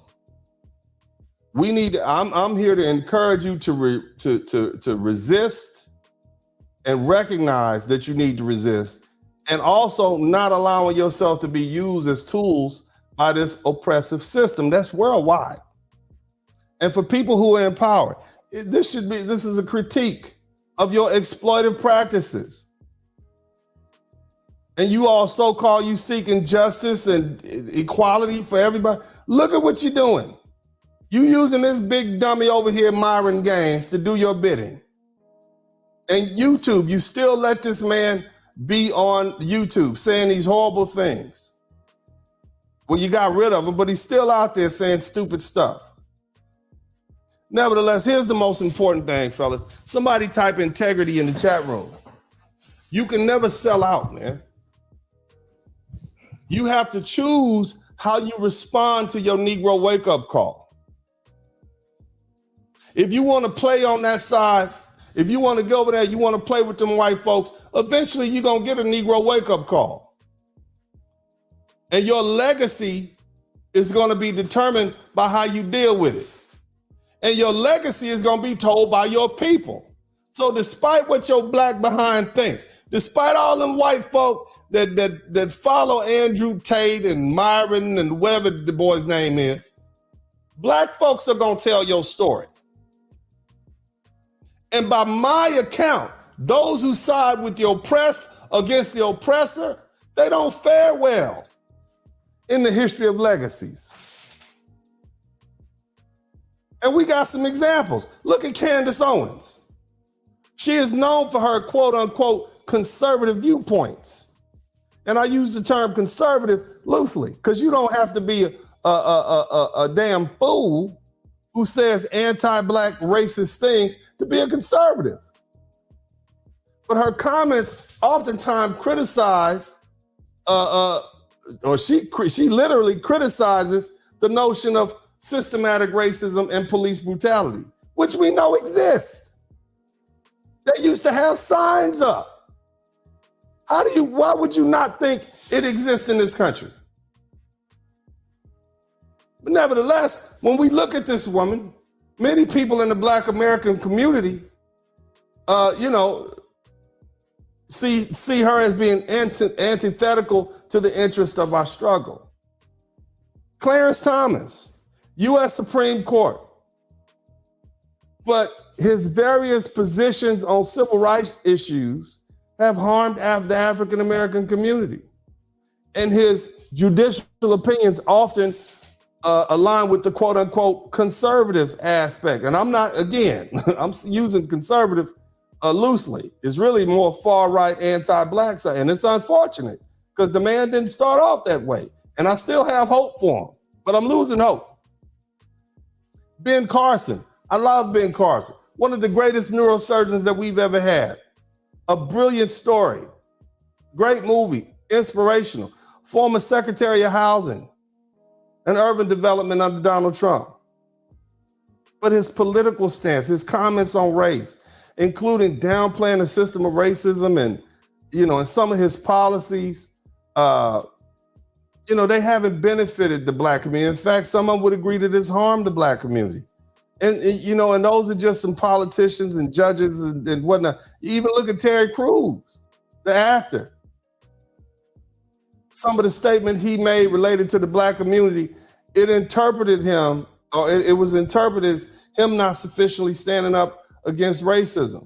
A: we need. I'm here to encourage you to resist and recognize that you need to resist, and also not allowing yourself to be used as tools by this oppressive system. That's worldwide. And for people who are in power, this is a critique of your exploitive practices. And you all so-called you seeking justice and equality for everybody. Look at what you're doing. You using this big dummy over here, Myron Gaines, to do your bidding. And YouTube, you still let this man be on YouTube saying these horrible things. Well, you got rid of him, but he's still out there saying stupid stuff. Nevertheless, here's the most important thing, fellas. Somebody type integrity in the chat room. You can never sell out, man. You have to choose how you respond to your Negro wake-up call. If you want to play on that side, if you want to go over there, you want to play with them white folks, eventually you're going to get a Negro wake-up call. And your legacy is going to be determined by how you deal with it. And your legacy is going to be told by your people. So despite what your black behind thinks, despite all them white folk that follow Andrew Tate and Myron and whatever the boy's name is, black folks are going to tell your story. And by my account, those who side with the oppressed against the oppressor, they don't fare well in the history of legacies. And we got some examples. Look at Candace Owens. She is known for her quote unquote conservative viewpoints. And I use the term conservative loosely because you don't have to be a damn fool who says anti-black racist things to be a conservative. But her comments oftentimes criticize, or she literally criticizes the notion of systematic racism and police brutality, which we know exists. They used to have signs up. Why would you not think it exists in this country? But nevertheless, when we look at this woman, many people in the Black American community, see her as being antithetical to the interest of our struggle. Clarence Thomas, U.S. Supreme Court. But his various positions on civil rights issues have harmed the African American community. And his judicial opinions often align with the quote unquote conservative aspect. And I'm not, again, I'm using conservative loosely. It's really more far right anti-black side. And it's unfortunate because the man didn't start off that way. And I still have hope for him, but I'm losing hope. Ben Carson, I love Ben Carson. One of the greatest neurosurgeons that we've ever had. A brilliant story, great movie, inspirational. Former Secretary of Housing and Urban Development under Donald Trump. But his political stance, his comments on race, including downplaying the system of racism and, and some of his policies, You know, they haven't benefited the black community. In fact, someone would agree that it's harmed the black community. And you know, and those are just some politicians and judges and whatnot. You even look at Terry Crews, the actor. Some of the statement he made related to the black community, it interpreted him, or it was interpreted as him not sufficiently standing up against racism.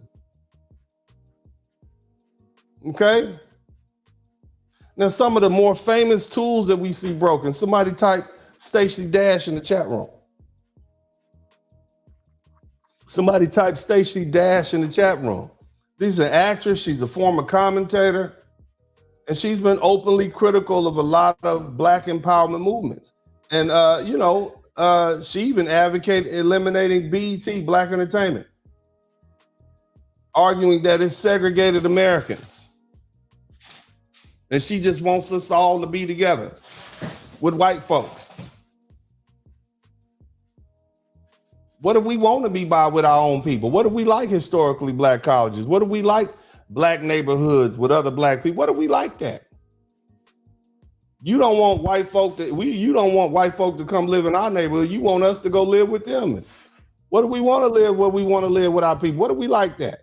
A: Okay? Now, some of the more famous tools that we see broken, somebody type Stacey Dash in the chat room. Somebody type Stacey Dash in the chat room. She's an actress, she's a former commentator, and she's been openly critical of a lot of black empowerment movements. And, you know, she even advocated eliminating BET, Black Entertainment, arguing that it segregated Americans. And she just wants us all to be together with white folks. What if we want to be by with our own people? What if we like historically black colleges? What if we like black neighborhoods with other black people? What if we like that? You don't want white folk you don't want white folk to come live in our neighborhood. You want us to go live with them. What if we want to live where we want to live with our people? What if we like that?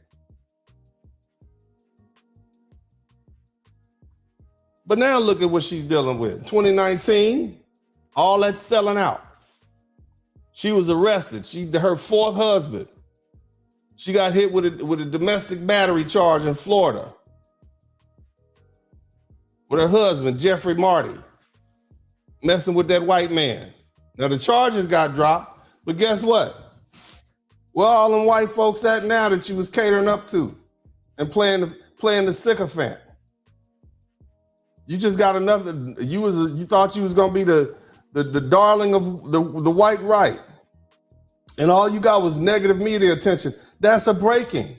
A: But now look at what she's dealing with. 2019, all that selling out. She was arrested. Her fourth husband. She got hit with a domestic battery charge in Florida with her husband, Jeffrey Marty, messing with that white man. Now the charges got dropped, but guess what? Where all them white folks at now that she was catering up to and playing the sycophant? You just got enough. You thought you was gonna be the darling of the white right, and all you got was negative media attention. That's a breaking.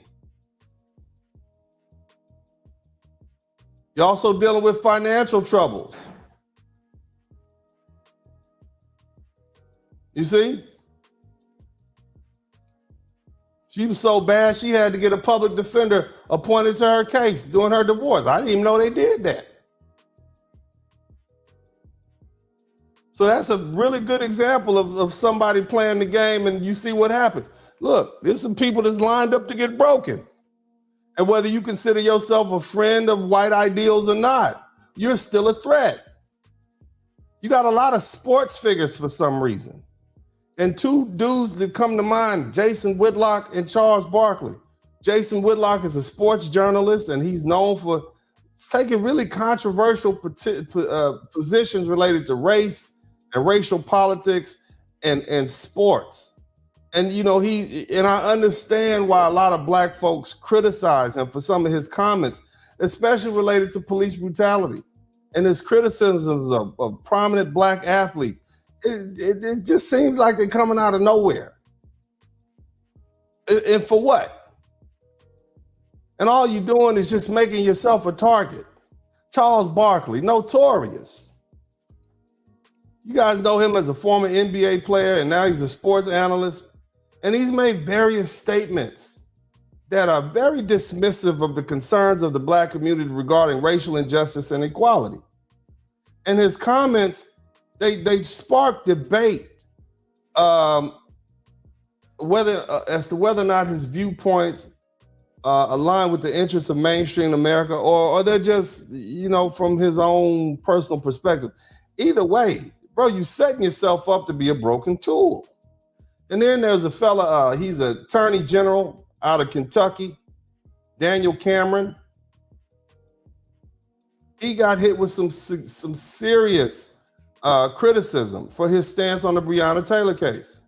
A: You're also dealing with financial troubles. You see? She was so bad, she had to get a public defender appointed to her case during her divorce. I didn't even know they did that. So that's a really good example of somebody playing the game, and you see what happened. Look, there's some people that's lined up to get broken. And whether you consider yourself a friend of white ideals or not, you're still a threat. You got a lot of sports figures for some reason. And two dudes that come to mind, Jason Whitlock and Charles Barkley. Jason Whitlock is a sports journalist, and he's known for taking really controversial positions related to race and racial politics and sports. And, you know, I understand why a lot of black folks criticize him for some of his comments, especially related to police brutality and his criticisms of prominent black athletes. It just seems like they're coming out of nowhere. And for what? And all you're doing is just making yourself a target. Charles Barkley, notorious. You guys know him as a former NBA player, and now he's a sports analyst. And he's made various statements that are very dismissive of the concerns of the black community regarding racial injustice and equality. And his comments, they spark debate as to whether or not his viewpoints align with the interests of mainstream America, or they're just, you know, from his own personal perspective. Either way, bro, you setting yourself up to be a broken tool. And then there's a fella, he's an attorney general out of Kentucky, Daniel Cameron. He got hit with some serious criticism for his stance on the Breonna Taylor case.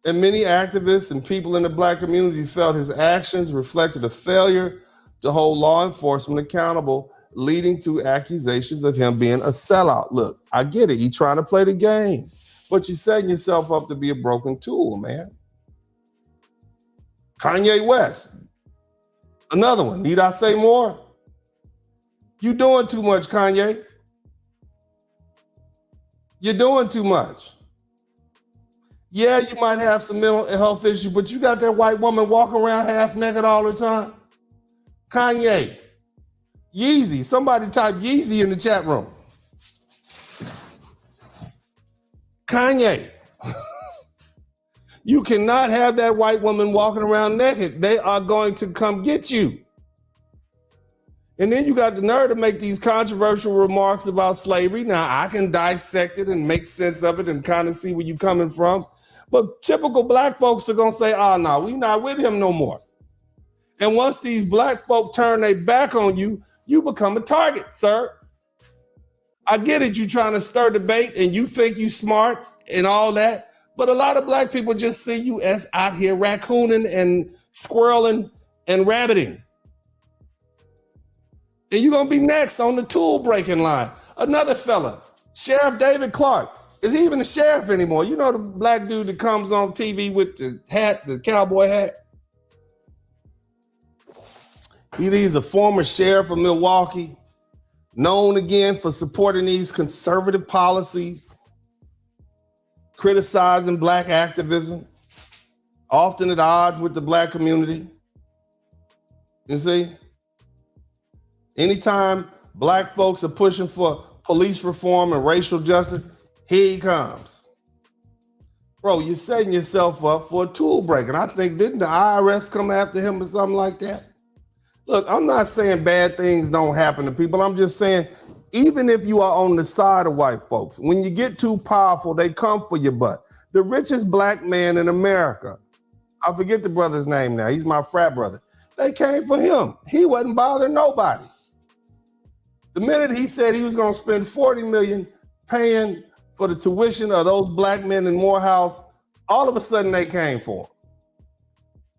A: And many activists and people in the black community felt his actions reflected a failure to hold law enforcement accountable, leading to accusations of him being a sellout. Look, I get it. You're trying to play the game, but you're setting yourself up to be a broken tool, man. Kanye West, another one. Need I say more? You doing too much, Kanye. You're doing too much. Yeah, you might have some mental health issues, but you got that white woman walking around half naked all the time. Kanye, Yeezy, somebody type Yeezy in the chat room. Kanye. You cannot have that white woman walking around naked. They are going to come get you. And then you got the nerve to make these controversial remarks about slavery. Now, I can dissect it and make sense of it and kind of see where you're coming from. But typical black folks are going to say, oh, no, we're not with him no more. And once these black folk turn their back on you, you become a target, sir. I get it. You're trying to stir debate and you think you smart and all that. But a lot of black people just see you as out here raccooning and squirreling and rabbiting. And you're going to be next on the tool breaking line. Another fella, Sheriff David Clark. Is he even a sheriff anymore? You know the black dude that comes on TV with the hat, the cowboy hat? He's a former sheriff of Milwaukee, known again for supporting these conservative policies, criticizing black activism, often at odds with the black community. You see? Anytime black folks are pushing for police reform and racial justice, here he comes. Bro, you're setting yourself up for a tool break. And I think, didn't the IRS come after him or something like that? Look, I'm not saying bad things don't happen to people. I'm just saying, even if you are on the side of white folks, when you get too powerful, they come for your butt. The richest black man in America, I forget the brother's name now. He's my frat brother. They came for him. He wasn't bothering nobody. The minute he said he was going to spend $40 million paying for the tuition of those black men in Morehouse, all of a sudden they came for him.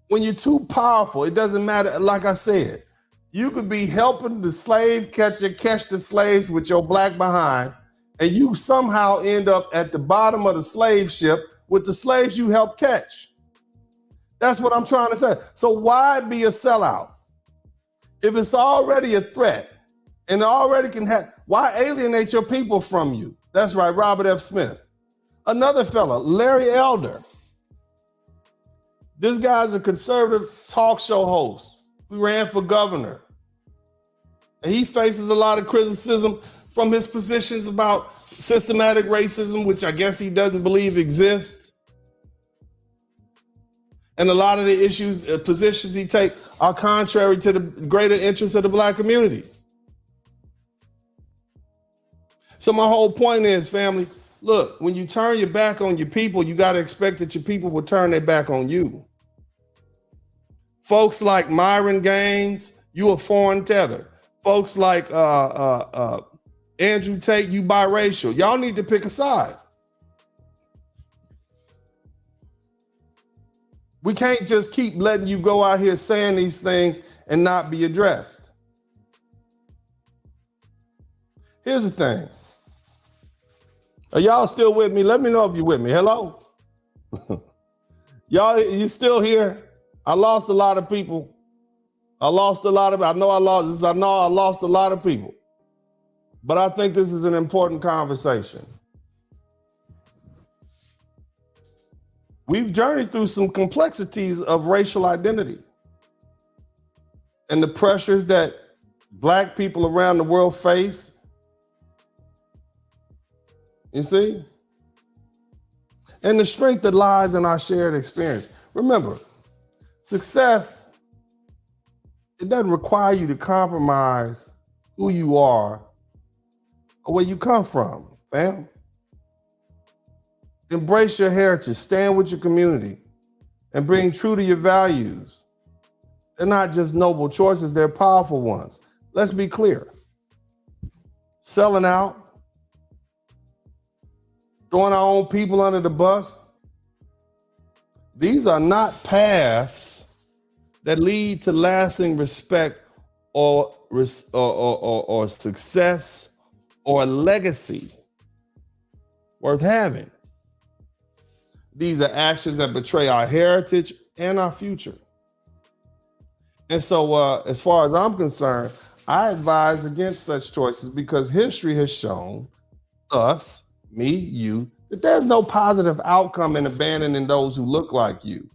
A: When you're too powerful, it doesn't matter. Like I said, you could be helping the slave catcher catch the slaves with your black behind, and you somehow end up at the bottom of the slave ship with the slaves you helped catch. That's what I'm trying to say. So why be a sellout? If it's already a threat and it already can have, why alienate your people from you? That's right, Robert F. Smith. Another fella, Larry Elder. This guy's a conservative talk show host who ran for governor. And he faces a lot of criticism from his positions about systematic racism, which I guess he doesn't believe exists. And a lot of the issues, positions he takes are contrary to the greater interests of the black community. So my whole point is, family, look, when you turn your back on your people, you got to expect that your people will turn their back on you. Folks like Myron Gaines, you a foreign tether. Folks like Andrew Tate, you biracial. Y'all need to pick a side. We can't just keep letting you go out here saying these things and not be addressed. Here's the thing. Are y'all still with me? Let me know if you're with me. Hello? Y'all, you still here? I lost a lot of people. I know I lost a lot of people. But I think this is an important conversation. We've journeyed through some complexities of racial identity and the pressures that black people around the world face. You see? And the strength that lies in our shared experience. Remember, success, it doesn't require you to compromise who you are or where you come from, fam. Embrace your heritage, stand with your community, and being true to your values. They're not just noble choices, they're powerful ones. Let's be clear. Selling out, throwing our own people under the bus, these are not paths that lead to lasting respect or success or a legacy worth having. These are actions that betray our heritage and our future. And so as far as I'm concerned, I advise against such choices because history has shown us, me, you, that there's no positive outcome in abandoning those who look like you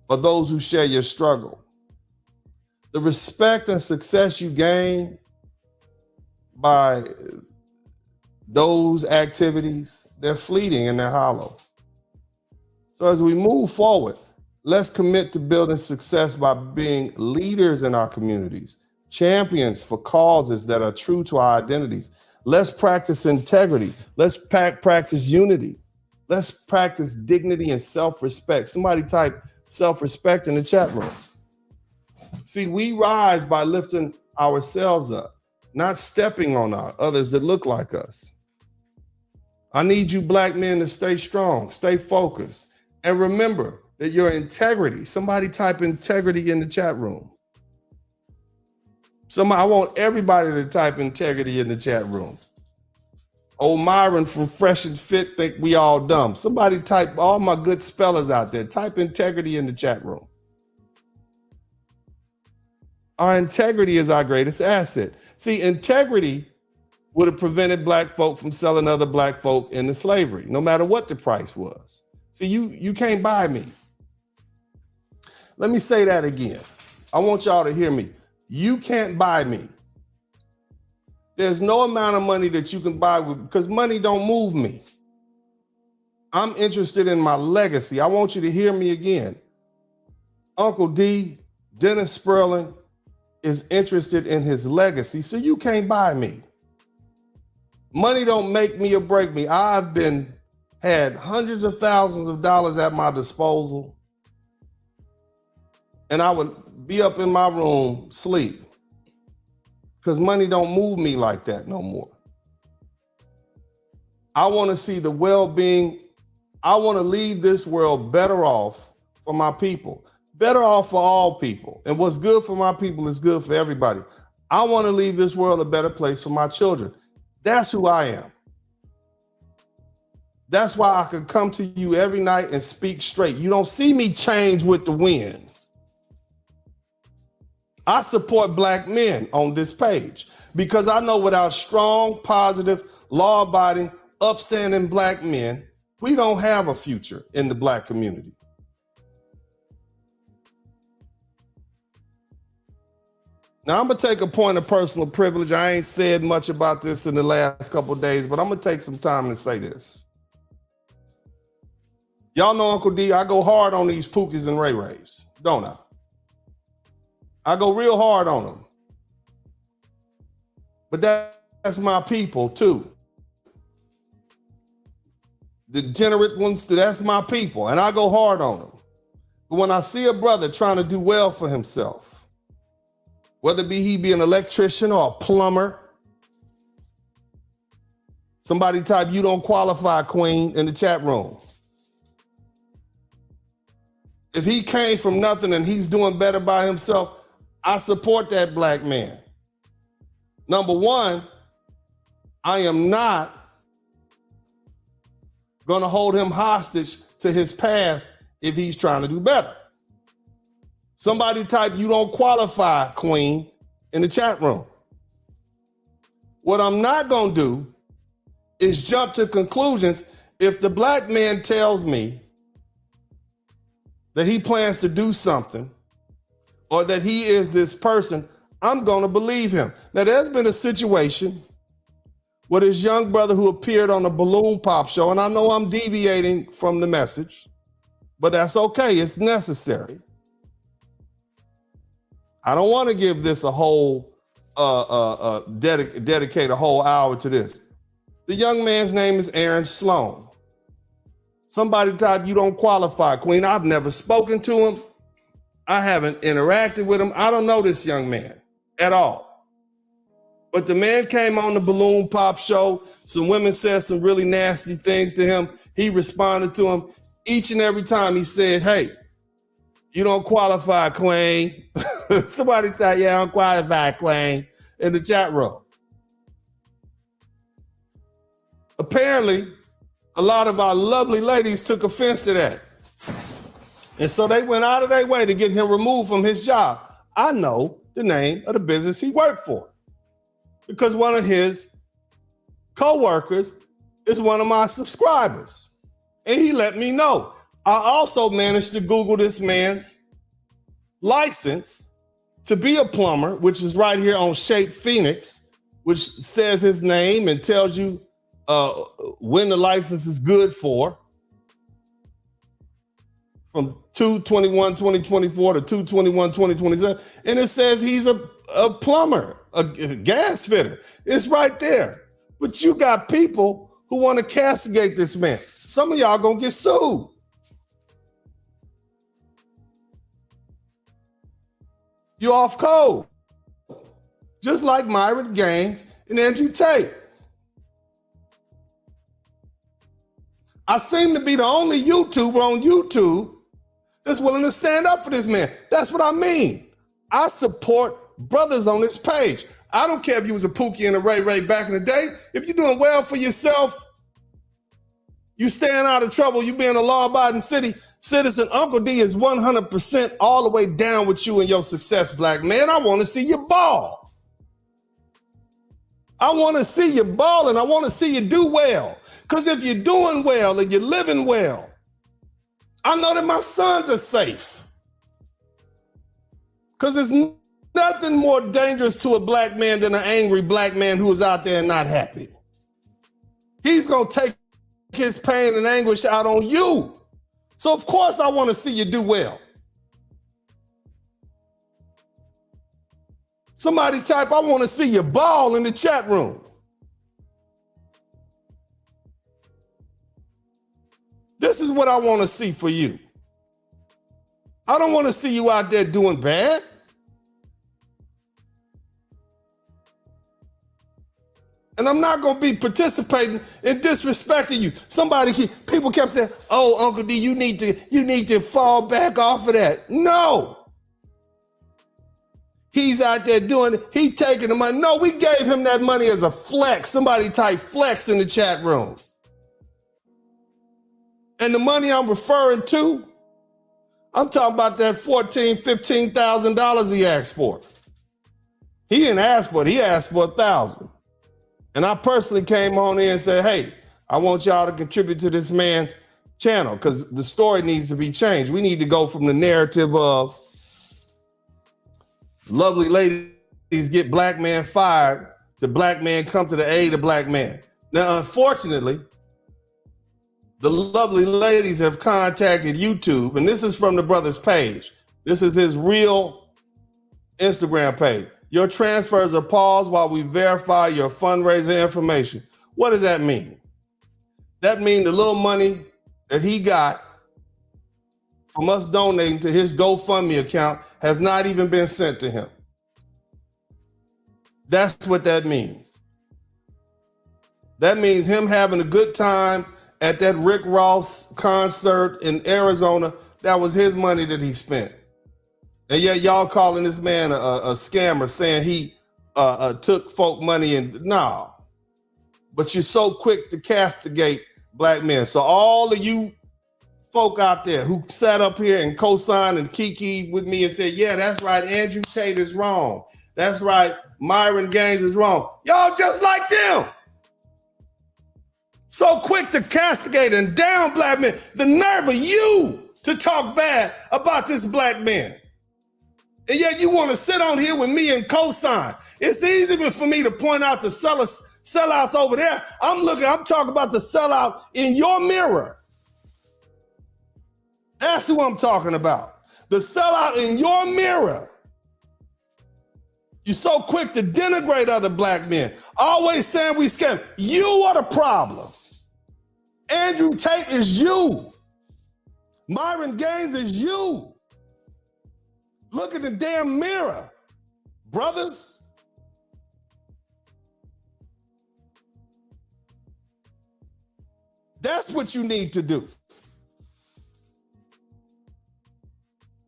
A: or those who share your struggle. The respect and success you gain by those activities, they're fleeting and they're hollow. So as we move forward, let's commit to building success by being leaders in our communities, champions for causes that are true to our identities. Let's practice integrity. Let's practice unity. Let's practice dignity and self-respect. Somebody type self-respect in the chat room. See, we rise by lifting ourselves up, not stepping on others that look like us. I need you black men to stay strong, stay focused, and remember that your integrity, somebody type integrity in the chat room. I want everybody to type integrity in the chat room. Old Myron from Fresh and Fit think we all dumb. Somebody type, all my good spellers out there, type integrity in the chat room. Our integrity is our greatest asset. See, integrity would have prevented black folk from selling other black folk into slavery, no matter what the price was. See, you can't buy me. Let me say that again. I want y'all to hear me. You can't buy me. There's no amount of money that you can buy with, because money don't move me. I'm interested in my legacy. I want you to hear me again. Uncle D, Dennis Sperling, is interested in his legacy, so you can't buy me. Money don't make me or break me. I've had hundreds of thousands of dollars at my disposal, and I would be up in my room, sleep, because money don't move me like that no more. I want to see the well-being. I want to leave this world better off for my people, better off for all people. And what's good for my people is good for everybody. I want to leave this world a better place for my children. That's who I am. That's why I could come to you every night and speak straight. You don't see me change with the wind. I support black men on this page because I know without strong, positive, law-abiding, upstanding black men, we don't have a future in the black community. Now, I'm going to take a point of personal privilege. I ain't said much about this in the last couple of days, but I'm going to take some time to say this. Y'all know Uncle D, I go hard on these Pookies and Ray Rays, don't I? I go real hard on them. But that's my people too. The degenerate ones, that's my people, and I go hard on them. But when I see a brother trying to do well for himself, whether he be an electrician or a plumber, somebody type, you don't qualify, queen, in the chat room. If he came from nothing and he's doing better by himself, I support that black man. Number one, I am not going to hold him hostage to his past if he's trying to do better. Somebody type, you don't qualify, queen, in the chat room. What I'm not going to do is jump to conclusions. If the black man tells me that he plans to do something or that he is this person, I'm going to believe him. Now, there's been a situation with his young brother who appeared on a balloon pop show, and I know I'm deviating from the message, but that's okay. It's necessary. I don't want to give this a whole, dedicate a whole hour to this. The young man's name is Aaron Sloan. Somebody type, you don't qualify, queen. I've never spoken to him. I haven't interacted with him. I don't know this young man at all. But the man came on the balloon pop show. Some women said some really nasty things to him. He responded to him. Each and every time he said, hey, you don't qualify, queen. Somebody type, yeah, I don't qualify, queen, in the chat room. Apparently, a lot of our lovely ladies took offense to that. And so they went out of their way to get him removed from his job. I know the name of the business he worked for because one of his co-workers is one of my subscribers. And he let me know. I also managed to Google this man's license to be a plumber, which is right here on Shape Phoenix, which says his name and tells you when the license is good for, from 2/21/2024 to 2/21/2027, and it says he's a plumber, a gas fitter. It's right there. But you got people who want to castigate this man. Some of y'all gonna get sued. You're off code. Just like Myron Gaines and Andrew Tate. I seem to be the only YouTuber on YouTube that's willing to stand up for this man. That's what I mean. I support brothers on this page. I don't care if you was a Pookie and a Ray Ray back in the day. If you're doing well for yourself, you staying out of trouble, you being a law-abiding citizen, Uncle D is 100% all the way down with you and your success, black man. I want to see you ball. I want to see you ball, and I want to see you do well. Because if you're doing well and you're living well, I know that my sons are safe. Because there's nothing more dangerous to a black man than an angry black man who is out there and not happy. He's going to take his pain and anguish out on you. So of course I want to see you do well. Somebody type, I want to see you ball in the chat room. This is what I want to see for you. I don't want to see you out there doing bad. And I'm not going to be participating in disrespecting you. People kept saying, oh, Uncle D, you need to fall back off of that. No. He's out there doing it. He's taking the money. No, we gave him that money as a flex. Somebody type flex in the chat room. And the money I'm referring to, I'm talking about that $14,000, $15,000 he asked for. He didn't ask for it. He asked for $1,000. And I personally came on in and said, hey, I want y'all to contribute to this man's channel because the story needs to be changed. We need to go from the narrative of lovely ladies get black man fired to black man come to the aid of black man. Now, unfortunately, the lovely ladies have contacted YouTube, and this is from the brother's page. This is his real Instagram page. Your transfers are paused while we verify your fundraiser information. What does that mean? That means the little money that he got from us donating to his GoFundMe account has not even been sent to him. That's what that means. That means him having a good time at that Rick Ross concert in Arizona. That was his money that he spent. And yet y'all calling this man a scammer, saying he took folk money and no. But you're so quick to castigate black men. So all of you folk out there who sat up here and co-signed and kiki with me and said, yeah, that's right, Andrew Tate is wrong. That's right, Myron Gaines is wrong. Y'all just like them. So quick to castigate and down black men. The nerve of you to talk bad about this black man. And yet you want to sit on here with me and co-sign. It's easy for me to point out the sellouts over there. I'm talking about the sellout in your mirror. That's who I'm talking about. The sellout in your mirror. You're so quick to denigrate other black men. Always saying we scam. You are the problem. Andrew Tate is you. Myron Gaines is you. Look at the damn mirror, brothers. That's what you need to do.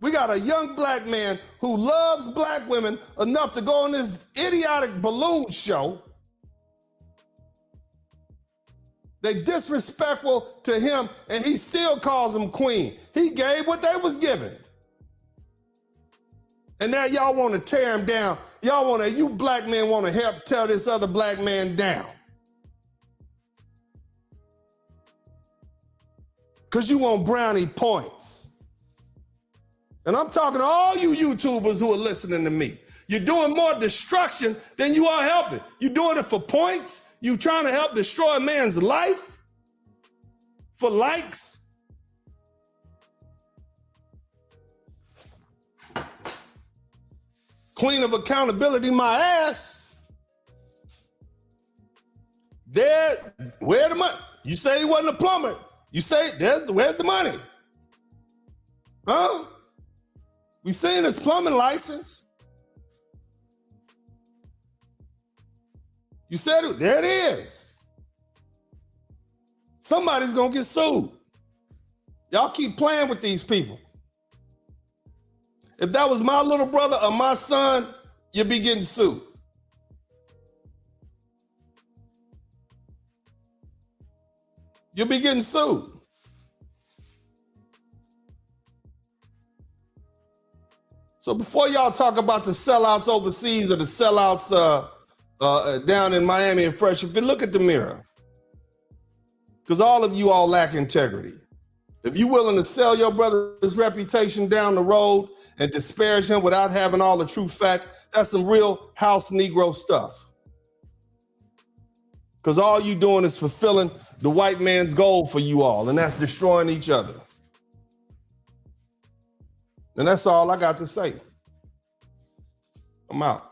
A: We got a young black man who loves black women enough to go on this idiotic balloon show. They disrespectful to him, and he still calls them queen. He gave what they was given. And now y'all want to tear him down. You black men want to help tear this other black man down. Because you want brownie points. And I'm talking to all you YouTubers who are listening to me. You're doing more destruction than you are helping. You're doing it for points. You trying to help destroy a man's life for likes. Queen of accountability, my ass. There, where the money? You say he wasn't a plumber. You say where's the money? Huh? We seen his plumbing license. You said it, there it is. Somebody's gonna get sued. Y'all keep playing with these people. If that was my little brother or my son, you'd be getting sued. You'll be getting sued. So before y'all talk about the sellouts overseas or the sellouts down in Miami and Fresh, if you look at the mirror, because all of you all lack integrity. If you're willing to sell your brother's reputation down the road and disparage him without having all the true facts, that's some real house Negro stuff. Because all you doing is fulfilling the white man's goal for you all, and that's destroying each other. And that's all I got to say. I'm out.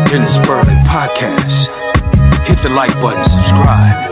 B: Dennis Berlin Podcast. Hit the like button, subscribe.